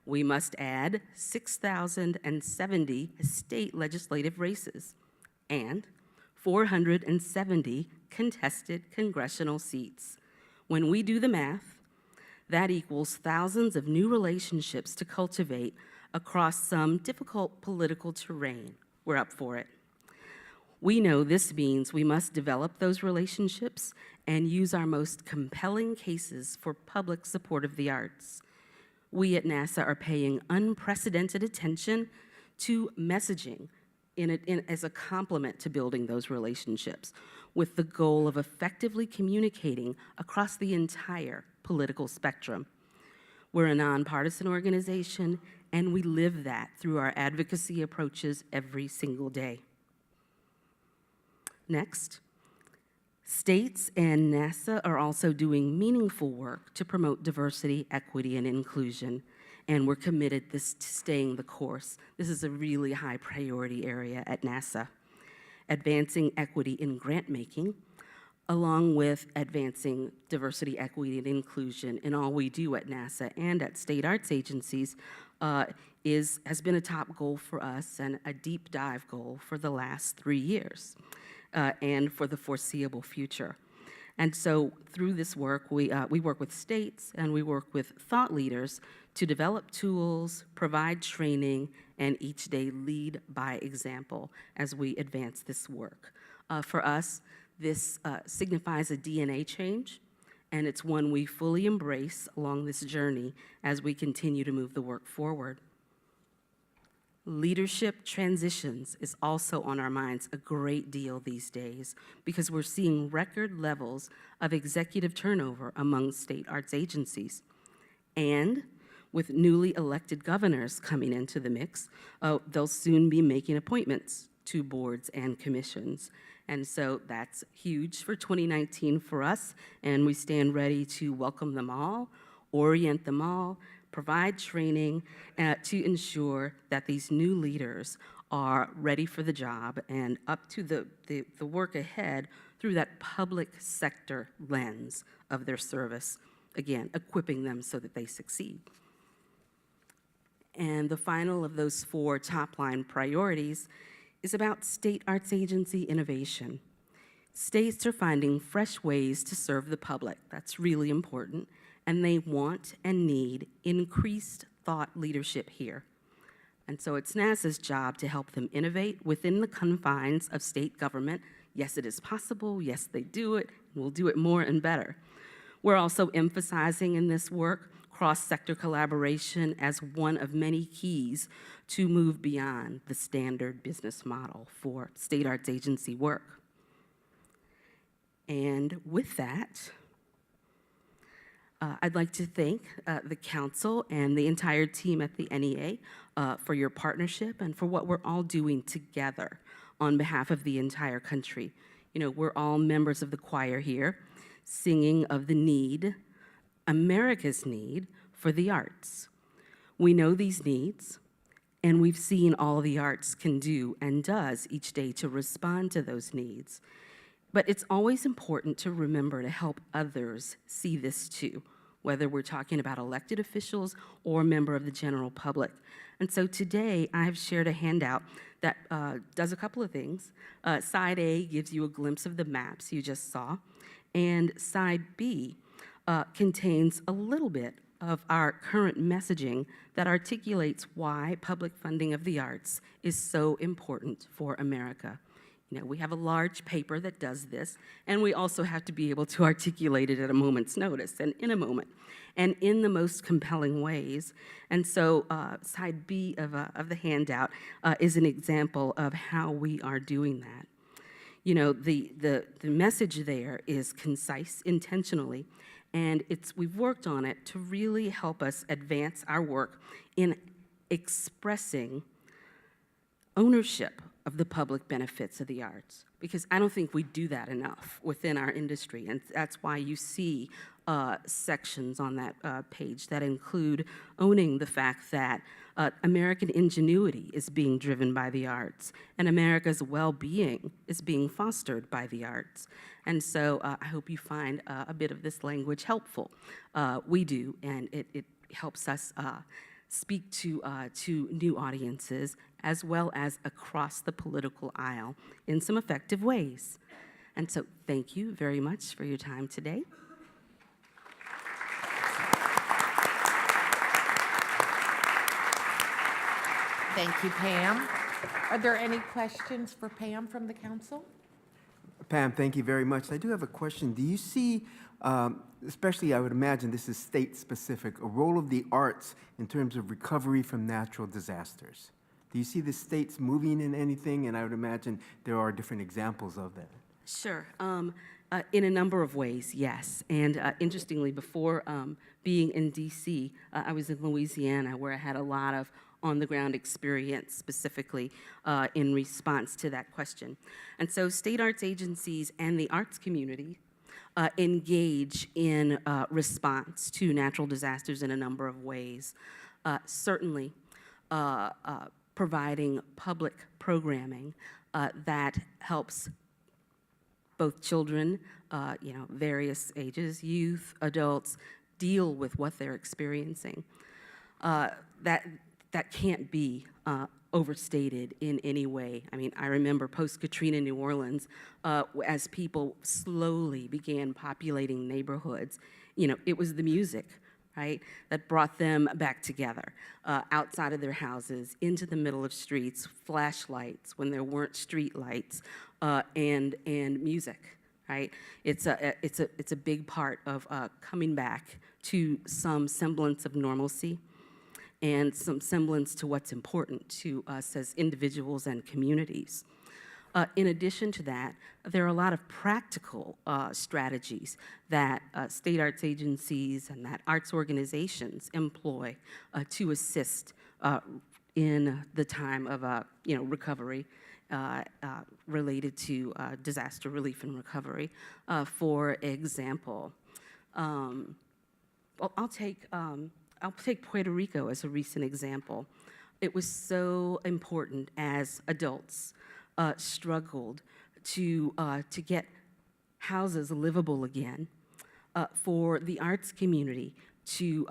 we must add 6,070 state legislative races and 470 contested congressional seats. When we do the math, that equals thousands of new relationships to cultivate across some difficult political terrain. We're up for it. We know this means we must develop those relationships and use our most compelling cases for public support of the arts. We at NASA are paying unprecedented attention to messaging as a complement to building those relationships, with the goal of effectively communicating across the entire political spectrum. We're a nonpartisan organization, and we live that through our advocacy approaches every single day. Next, states and NASA are also doing meaningful work to promote diversity, equity, and inclusion, and we're committed to staying the course. This is a really high priority area at NASA. Advancing equity in grant making, along with advancing diversity, equity, and inclusion in all we do at NASA and at state arts agencies has been a top goal for us and a deep dive goal for the last 3 years. And for the foreseeable future. And so through this work, we work with states and we work with thought leaders to develop tools, provide training, and each day lead by example as we advance this work. For us, this signifies a DNA change, and it's one we fully embrace along this journey as we continue to move the work forward. Leadership transitions is also on our minds a great deal these days because we're seeing record levels of executive turnover among state arts agencies. And with newly elected governors coming into the mix, they'll soon be making appointments to boards and commissions. And so that's huge for 2019 for us, and we stand ready to welcome them all, orient them all, provide training to ensure that these new leaders are ready for the job and up to the work ahead through that public sector lens of their service, again, equipping them so that they succeed. And the final of those 4 top-line priorities is about state arts agency innovation. States are finding fresh ways to serve the public. That's really important. And they want and need increased thought leadership here. And so it's NASA's job to help them innovate within the confines of state government. Yes, it is possible. Yes, they do it. We'll do it more and better. We're also emphasizing in this work cross-sector collaboration as one of many keys to move beyond the standard business model for state arts agency work. And with that, I'd like to thank the council and the entire team at the NEA for your partnership and for what we're all doing together on behalf of the entire country. We're all members of the choir here, singing of the need, America's need, for the arts. We know these needs, and we've seen all the arts can do and does each day to respond to those needs. But it's always important to remember to help others see this too, whether we're talking about elected officials or a member of the general public. And so today I have shared a handout that does a couple of things. Side A gives you a glimpse of the maps you just saw, and side B contains a little bit of our current messaging that articulates why public funding of the arts is so important for America. You know, we have a large paper that does this, and we also have to be able to articulate it at a moment's notice and in a moment, and in the most compelling ways. And so side B of the handout is an example of how we are doing that. You know, the message there is concise intentionally, and we've worked on it to really help us advance our work in expressing ownership of the public benefits of the arts, because I don't think we do that enough within our industry, and that's why you see sections on that page that include owning the fact that American ingenuity is being driven by the arts, and America's well-being is being fostered by the arts. And so I hope you find a bit of this language helpful. We do, and it helps us speak to new audiences as well as across the political aisle in some effective ways. And so thank you very much for your time today. Thank you, Pam. Are there any questions for Pam from the council? Pam, thank you very much. I do have a question. Do you see, especially I would imagine this is state-specific, a role of the arts in terms of recovery from natural disasters? Do you see the states moving in anything? And I would imagine there are different examples of that. Sure. In a number of ways, yes. And interestingly, before being in D.C., I was in Louisiana, where I had a lot of on-the-ground experience specifically in response to that question. And so state arts agencies and the arts community engage in response to natural disasters in a number of ways. Certainly, providing public programming that helps both children, various ages, youth, adults, deal with what they're experiencing. That can't be overstated in any way. I mean, I remember post-Katrina New Orleans, as people slowly began populating neighborhoods, it was the music, right, that brought them back together, outside of their houses, into the middle of streets, flashlights when there weren't street lights, and music, right? It's a big part of coming back to some semblance of normalcy and some semblance to what's important to us as individuals and communities. In addition to that, there are a lot of practical strategies that state arts agencies and that arts organizations employ to assist in the time of recovery related to disaster relief and recovery. For example, I'll take Puerto Rico as a recent example. It was so important as adults struggled to get houses livable again, for the arts community to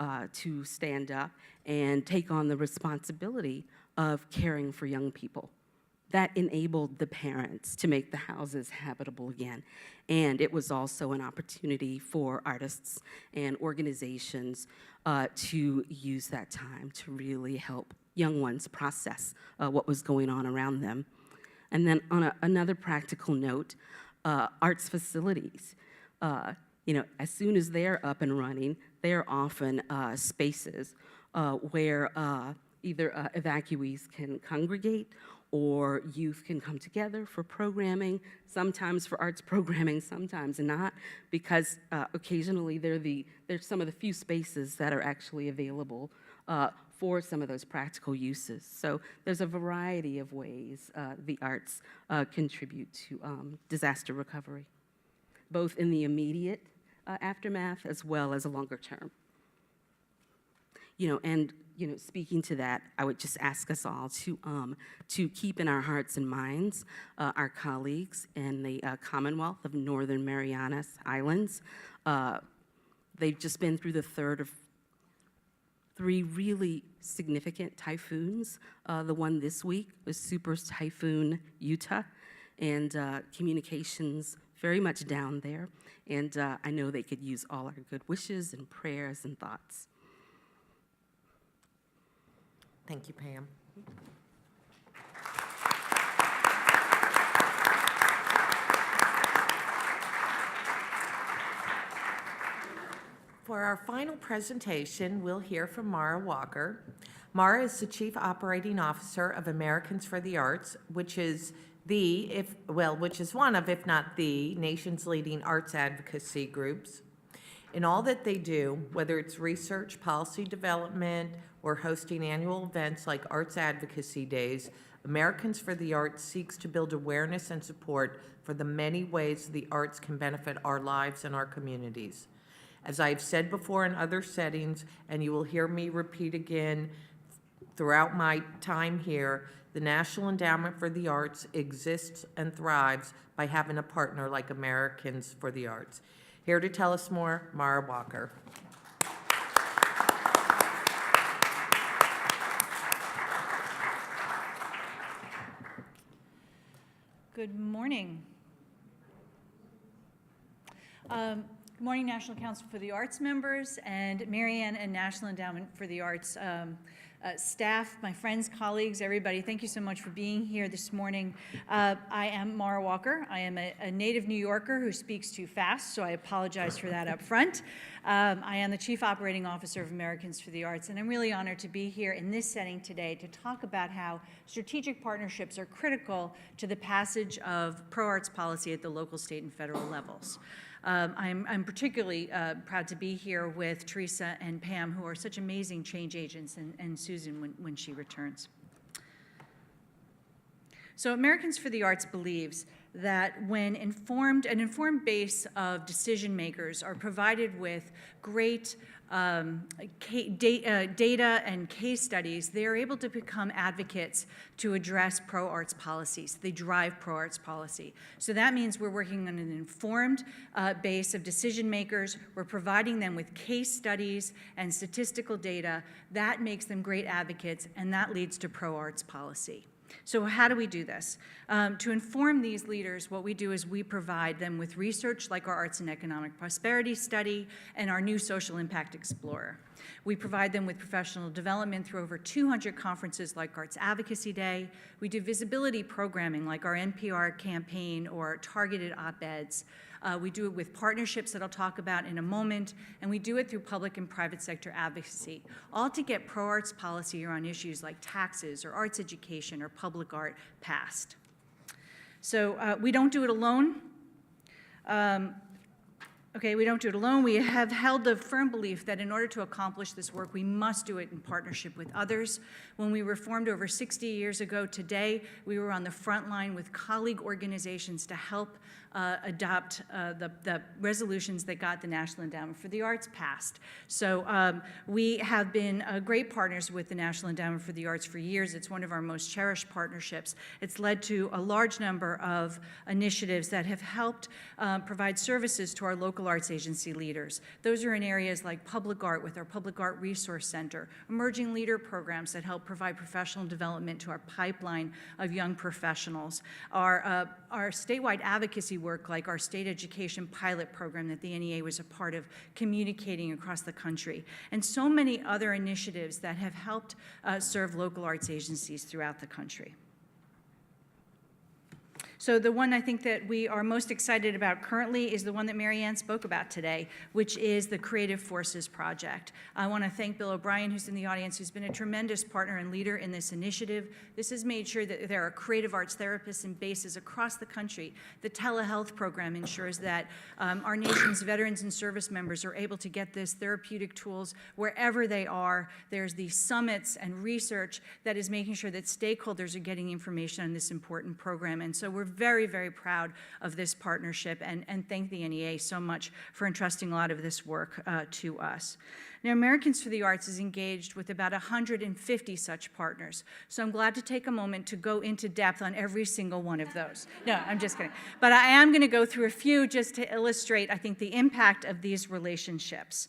stand up and take on the responsibility of caring for young people. That enabled the parents to make the houses habitable again. And it was also an opportunity for artists and organizations to use that time to really help young ones process what was going on around them. And then on another practical note, arts facilities. As soon as they're up and running, they're often spaces where either evacuees can congregate or youth can come together for programming, sometimes for arts programming, sometimes not, because occasionally they're some of the few spaces that are actually available for some of those practical uses. So there's a variety of ways the arts contribute to disaster recovery, both in the immediate aftermath as well as a longer term. Speaking to that, I would just ask us all to keep in our hearts and minds our colleagues in the Commonwealth of Northern Marianas Islands. They've just been through the third of 3 really significant typhoons. The one this week was Super Typhoon Utah, and communications very much down there. And I know they could use all our good wishes and prayers and thoughts. Thank you, Pam. our final presentation, we'll hear from Mara Walker. Mara is the Chief Operating Officer of Americans for the Arts, which is one of, if not the, nation's leading arts advocacy groups. In all that they do, whether it's research, policy development, or hosting annual events like Arts Advocacy Days, Americans for the Arts seeks to build awareness and support for the many ways the arts can benefit our lives and our communities. As I've said before in other settings, and you will hear me repeat again throughout my time here, the National Endowment for the Arts exists and thrives by having a partner like Americans for the Arts. Here to tell us more, Mara Walker. Good morning. Good morning, National Council for the Arts members and Marianne and National Endowment for the Arts staff, my friends, colleagues, everybody. Thank you so much for being here this morning. I am Mara Walker. I am a native New Yorker who speaks too fast, so I apologize for that up front. I am the Chief Operating Officer of Americans for the Arts, and I'm really honored to be here in this setting today to talk about how strategic partnerships are critical to the passage of pro-arts policy at the local, state, and federal levels. I'm particularly proud to be here with Teresa and Pam, who are such amazing change agents, and Susan when she returns. So Americans for the Arts believes that when an informed base of decision makers are provided with great data and case studies, they are able to become advocates to address pro-arts policies. They drive pro-arts policy. So that means we're working on an informed base of decision makers. We're providing them with case studies and statistical data. That makes them great advocates, and that leads to pro-arts policy. So how do we do this? To inform these leaders, what we do is we provide them with research like our Arts and Economic Prosperity Study and our new Social Impact Explorer. We provide them with professional development through over 200 conferences like Arts Advocacy Day. We do visibility programming like our NPR campaign or targeted op-eds. We do it with partnerships that I'll talk about in a moment, and we do it through public and private sector advocacy, all to get pro-arts policy on issues like taxes or arts education or public art passed. So we don't do it alone. We don't do it alone. We have held a firm belief that in order to accomplish this work, we must do it in partnership with others. When we were formed over 60 years ago today, we were on the front line with colleague organizations to help adopt the resolutions that got the National Endowment for the Arts passed. So we have been great partners with the National Endowment for the Arts for years. It's one of our most cherished partnerships. It's led to a large number of initiatives that have helped provide services to our local arts agency leaders. Those are in areas like public art with our Public Art Resource Center, emerging leader programs that help provide professional development to our pipeline of young professionals, our statewide advocacy work like our state education pilot program that the NEA was a part of, communicating across the country, and so many other initiatives that have helped serve local arts agencies throughout the country. So the one I think that we are most excited about currently is the one that Marianne spoke about today, which is the Creative Forces Project. I want to thank Bill O'Brien, who's in the audience, who's been a tremendous partner and leader in this initiative. This has made sure that there are creative arts therapists and bases across the country. The telehealth program ensures that our nation's veterans and service members are able to get this therapeutic tools wherever they are. There's the summits and research that is making sure that stakeholders are getting information on this important program. And so we're very, very proud of this partnership and thank the NEA so much for entrusting a lot of this work to us. Now, Americans for the Arts is engaged with about 150 such partners, so I'm glad to take a moment to go into depth on every single one of those. No, I'm just kidding. But I am going to go through a few just to illustrate, I think, the impact of these relationships.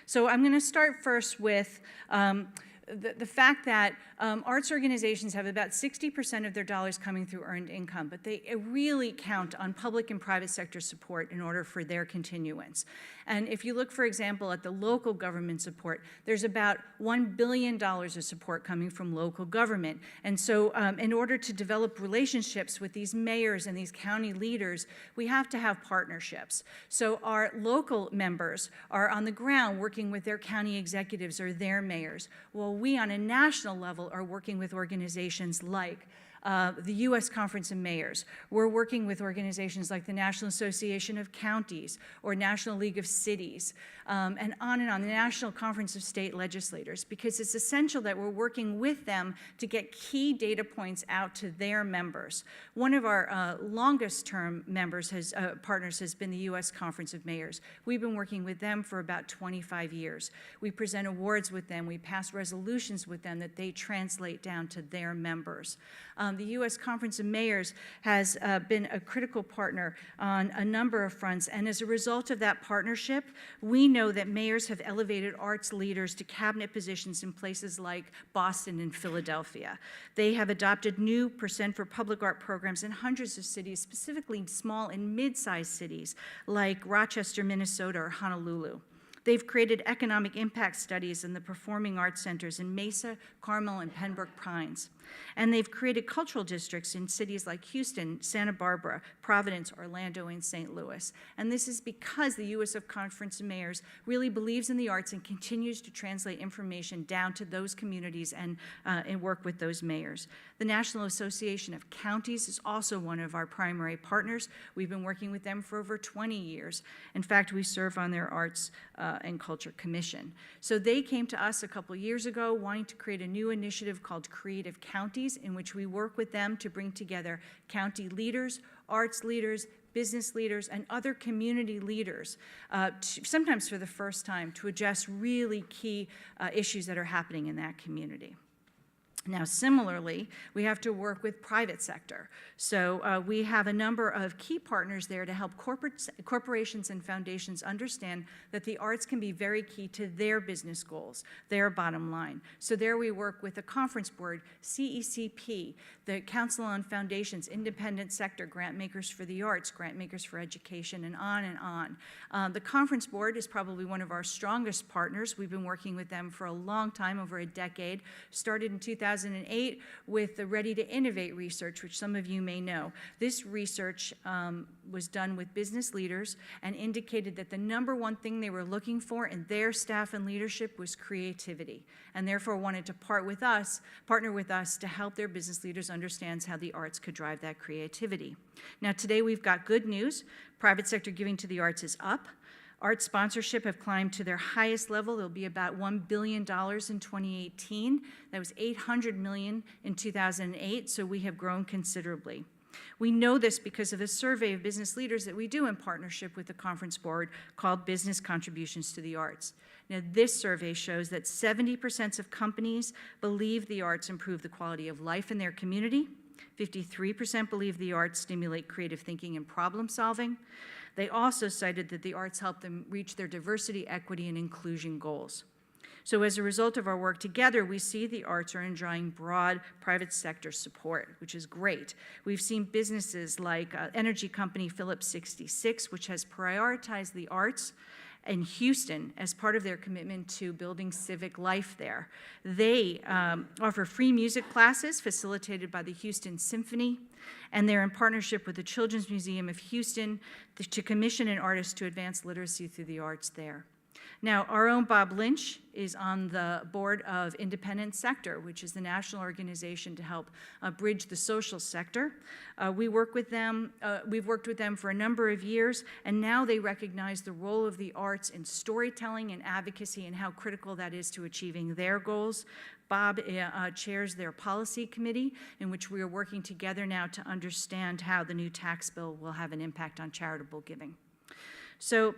So I'm going to start first with the fact that arts organizations have about 60% of their dollars coming through earned income, but they really count on public and private sector support in order for their continuance. And if you look, for example, at the local government support, there's about $1 billion of support coming from local government. And so in order to develop relationships with these mayors and these county leaders, we have to have partnerships. So our local members are on the ground working with their county executives or their mayors, while we on a national level are working with organizations like the U.S. Conference of Mayors. We're working with organizations like the National Association of Counties or National League of Cities, and on, the National Conference of State Legislators, because it's essential that we're working with them to get key data points out to their members. One of our longest-term partners has been the U.S. Conference of Mayors. We've been working with them for about 25 years. We present awards with them. We pass resolutions with them that they translate down to their members. The U.S. Conference of Mayors has been a critical partner on a number of fronts, and as a result of that partnership, we know that mayors have elevated arts leaders to cabinet positions in places like Boston and Philadelphia. They have adopted new % for public art programs in hundreds of cities, specifically small and mid-sized cities like Rochester, Minnesota, or Honolulu. They've created economic impact studies in the performing arts centers in Mesa, Carmel, and Pembroke Pines. And they've created cultural districts in cities like Houston, Santa Barbara, Providence, Orlando, and St. Louis. And this is because the U.S. Conference of Mayors really believes in the arts and continues to translate information down to those communities and work with those mayors. The National Association of Counties is also one of our primary partners. We've been working with them for over 20 years. In fact, we serve on their Arts and Culture Commission. So they came to us a couple years ago wanting to create a new initiative called Creative Counties, in which we work with them to bring together county leaders, arts leaders, business leaders, and other community leaders, sometimes for the first time, to address really key issues that are happening in that community. Now, similarly, we have to work with private sector. So we have a number of key partners there to help corporations and foundations understand that the arts can be very key to their business goals, their bottom line. So there we work with the Conference Board, CECP, the Council on Foundations, Independent Sector, Grant Makers for the Arts, Grant Makers for Education, and on and on. The Conference Board is probably one of our strongest partners. We've been working with them for a long time, over a decade, started in 2008 with the Ready to Innovate research, which some of you may know. This research was done with business leaders and indicated that the number one thing they were looking for in their staff and leadership was creativity, and therefore wanted to partner with us to help their business leaders understand how the arts could drive that creativity. Now, today we've got good news. Private sector giving to the arts is up. Art sponsorship have climbed to their highest level. There'll be about $1 billion in 2018. That was $800 million in 2008, so we have grown considerably. We know this because of a survey of business leaders that we do in partnership with the Conference Board called Business Contributions to the Arts. Now, this survey shows that 70% of companies believe the arts improve the quality of life in their community. 53% believe the arts stimulate creative thinking and problem solving. They also cited that the arts help them reach their diversity, equity, and inclusion goals. So as a result of our work together, we see the arts are enjoying broad private sector support, which is great. We've seen businesses like energy company Phillips 66, which has prioritized the arts in Houston as part of their commitment to building civic life there. They offer free music classes facilitated by the Houston Symphony, and they're in partnership with the Children's Museum of Houston to commission an artist to advance literacy through the arts there. Now, our own Bob Lynch is on the board of Independent Sector, which is the national organization to help bridge the social sector. We work with them, we've worked with them for a number of years, and now they recognize the role of the arts in storytelling and advocacy and how critical that is to achieving their goals. Bob chairs their policy committee, in which we are working together now to understand how the new tax bill will have an impact on charitable giving. So,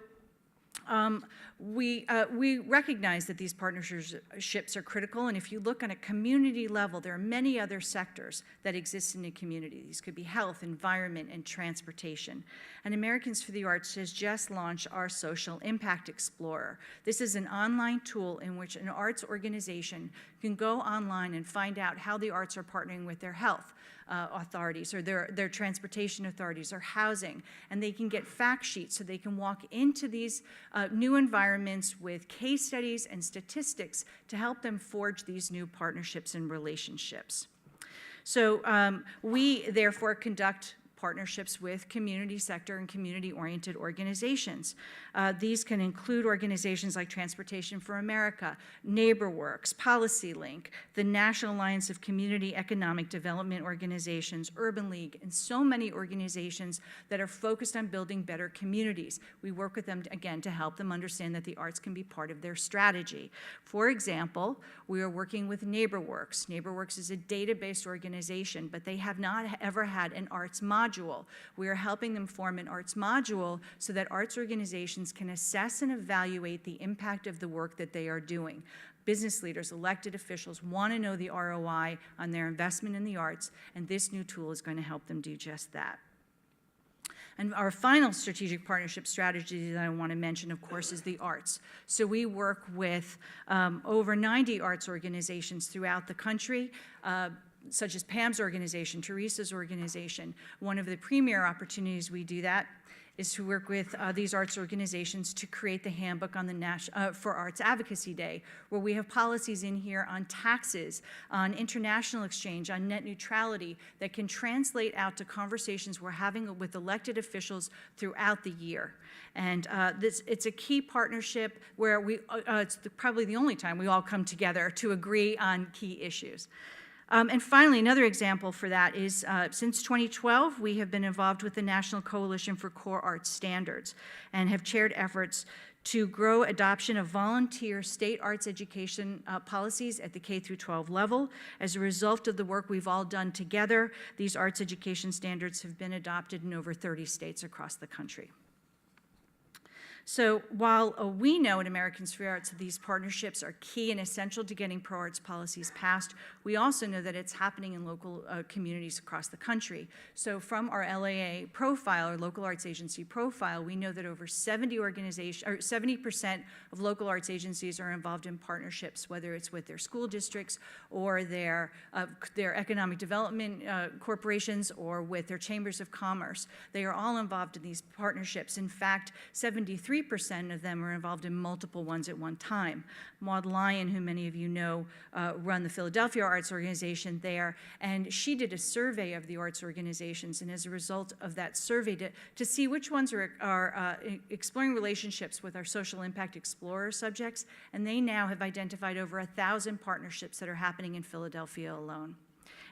We recognize that these partnerships are critical, and if you look on a community level, there are many other sectors that exist in a community. These could be health, environment, and transportation. And Americans for the Arts has just launched our Social Impact Explorer. This is an online tool in which an arts organization can go online and find out how the arts are partnering with their health authorities or their transportation authorities or housing, and they can get fact sheets so they can walk into these new environments with case studies and statistics to help them forge these new partnerships and relationships. So we therefore conduct partnerships with community sector and community-oriented organizations. These can include organizations like Transportation for America, NeighborWorks, PolicyLink, the National Alliance of Community Economic Development Organizations, Urban League, and so many organizations that are focused on building better communities. We work with them, again, to help them understand that the arts can be part of their strategy. For example, we are working with NeighborWorks. NeighborWorks is a data-based organization, but they have not ever had an arts module. We are helping them form an arts module so that arts organizations can assess and evaluate the impact of the work that they are doing. Business leaders, elected officials want to know the ROI on their investment in the arts, and this new tool is going to help them do just that. And our final strategic partnership strategy that I want to mention, of course, is the arts. So we work with over 90 arts organizations throughout the country, such as Pam's organization, Teresa's organization. One of the premier opportunities we do that is to work with these arts organizations to create the handbook on the for Arts Advocacy Day, where we have policies in here on taxes, on international exchange, on net neutrality that can translate out to conversations we're having with elected officials throughout the year. And it's a key partnership where it's probably the only time we all come together to agree on key issues. And finally, another example for that is since 2012, we have been involved with the National Coalition for Core Arts Standards and have chaired efforts to grow adoption of volunteer state arts education policies at the K through 12 level. As a result of the work we've all done together, these arts education standards have been adopted in over 30 states across the country. So while we know at Americans for the Arts that these partnerships are key and essential to getting pro-arts policies passed, we also know that it's happening in local communities across the country. So from our LAA profile, or local arts agency profile, we know that over 70% of local arts agencies are involved in partnerships, whether it's with their school districts or their economic development corporations or with their chambers of commerce. They are all involved in these partnerships. In fact, 73% of them are involved in multiple ones at one time. Maud Lyon, who many of you know, run the Philadelphia Arts Organization there, and she did a survey of the arts organizations, and as a result of that survey, to see which ones are exploring relationships with our Social Impact Explorer subjects, and they now have identified over 1,000 partnerships that are happening in Philadelphia alone.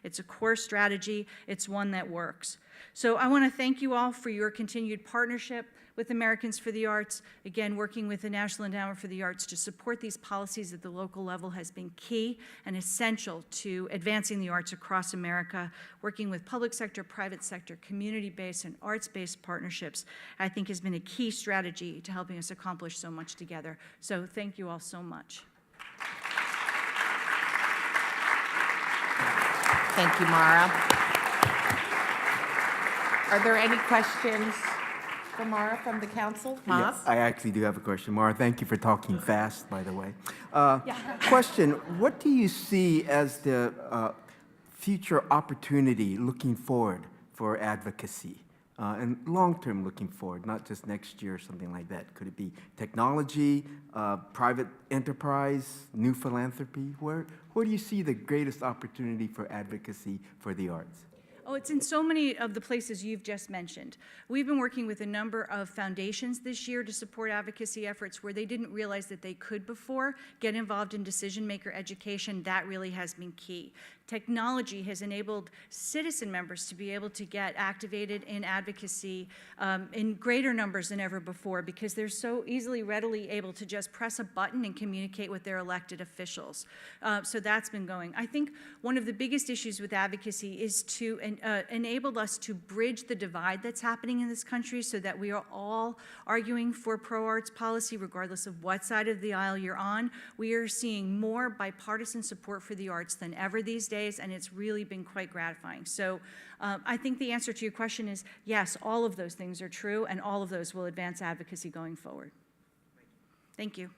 It's a core strategy. It's one that works. So I want to thank you all for your continued partnership with Americans for the Arts. Again, working with the National Endowment for the Arts to support these policies at the local level has been key and essential to advancing the arts across America. Working with public sector, private sector, community-based, and arts-based partnerships, I think has been a key strategy to helping us accomplish so much together. So thank you all so much. Thank you, Mara. Are there any questions for Mara from the council? Yeah, I actually do have a question. Mara, thank you for talking fast, by the way. Question, what do you see as the future opportunity looking forward for advocacy? And long-term looking forward, not just next year or something like that. Could it be technology, private enterprise, new philanthropy? Where do you see the greatest opportunity for advocacy for the arts? Oh, it's in so many of the places you've just mentioned. We've been working with a number of foundations this year to support advocacy efforts where they didn't realize that they could before get involved in decision-maker education. That really has been key. technology has enabled citizen members to be able to get activated in advocacy in greater numbers than ever before, because they're so easily, readily able to just press a button and communicate with their elected officials. So that's been going. I think one of the biggest issues with advocacy is to enable us to bridge the divide that's happening in this country, so that we are all arguing for pro-arts policy regardless of what side of the aisle you're on. We are seeing more bipartisan support for the arts than ever these days, and it's really been quite gratifying. So I think the answer to your question is yes, all of those things are true, and all of those will advance advocacy going forward. Thank you.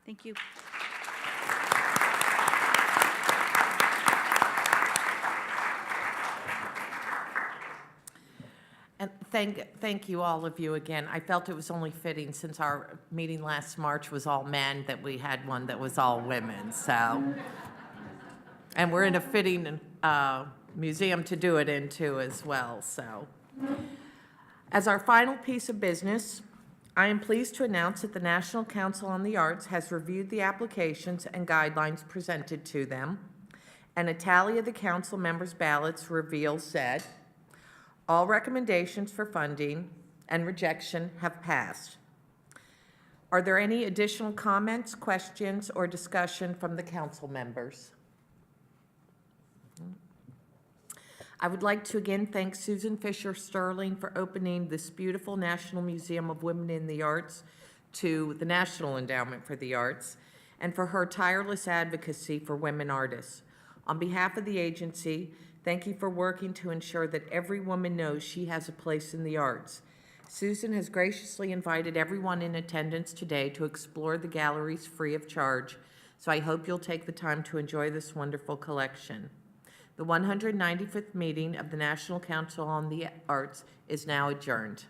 Thank you. And thank you, all of you, again. I felt it was only fitting, since our meeting last March was all men, that we had one that was all women, so. And we're in a fitting museum to do it in, too, as well, so. As our final piece of business, I am pleased to announce that the National Council on the Arts has reviewed the applications and guidelines presented to them, and a tally of the council members' ballots reveals that all recommendations for funding and rejection have passed. Are there any additional comments, questions, or discussion from the council members? I would like to again thank Susan Fisher Sterling for opening this beautiful National Museum of Women in the Arts to the National Endowment for the Arts, and for her tireless advocacy for women artists. On behalf of the agency, thank you for working to ensure that every woman knows she has a place in the arts. Susan has graciously invited everyone in attendance today to explore the galleries free of charge, so I hope you'll take the time to enjoy this wonderful collection. The 195th meeting of the National Council on the Arts is now adjourned.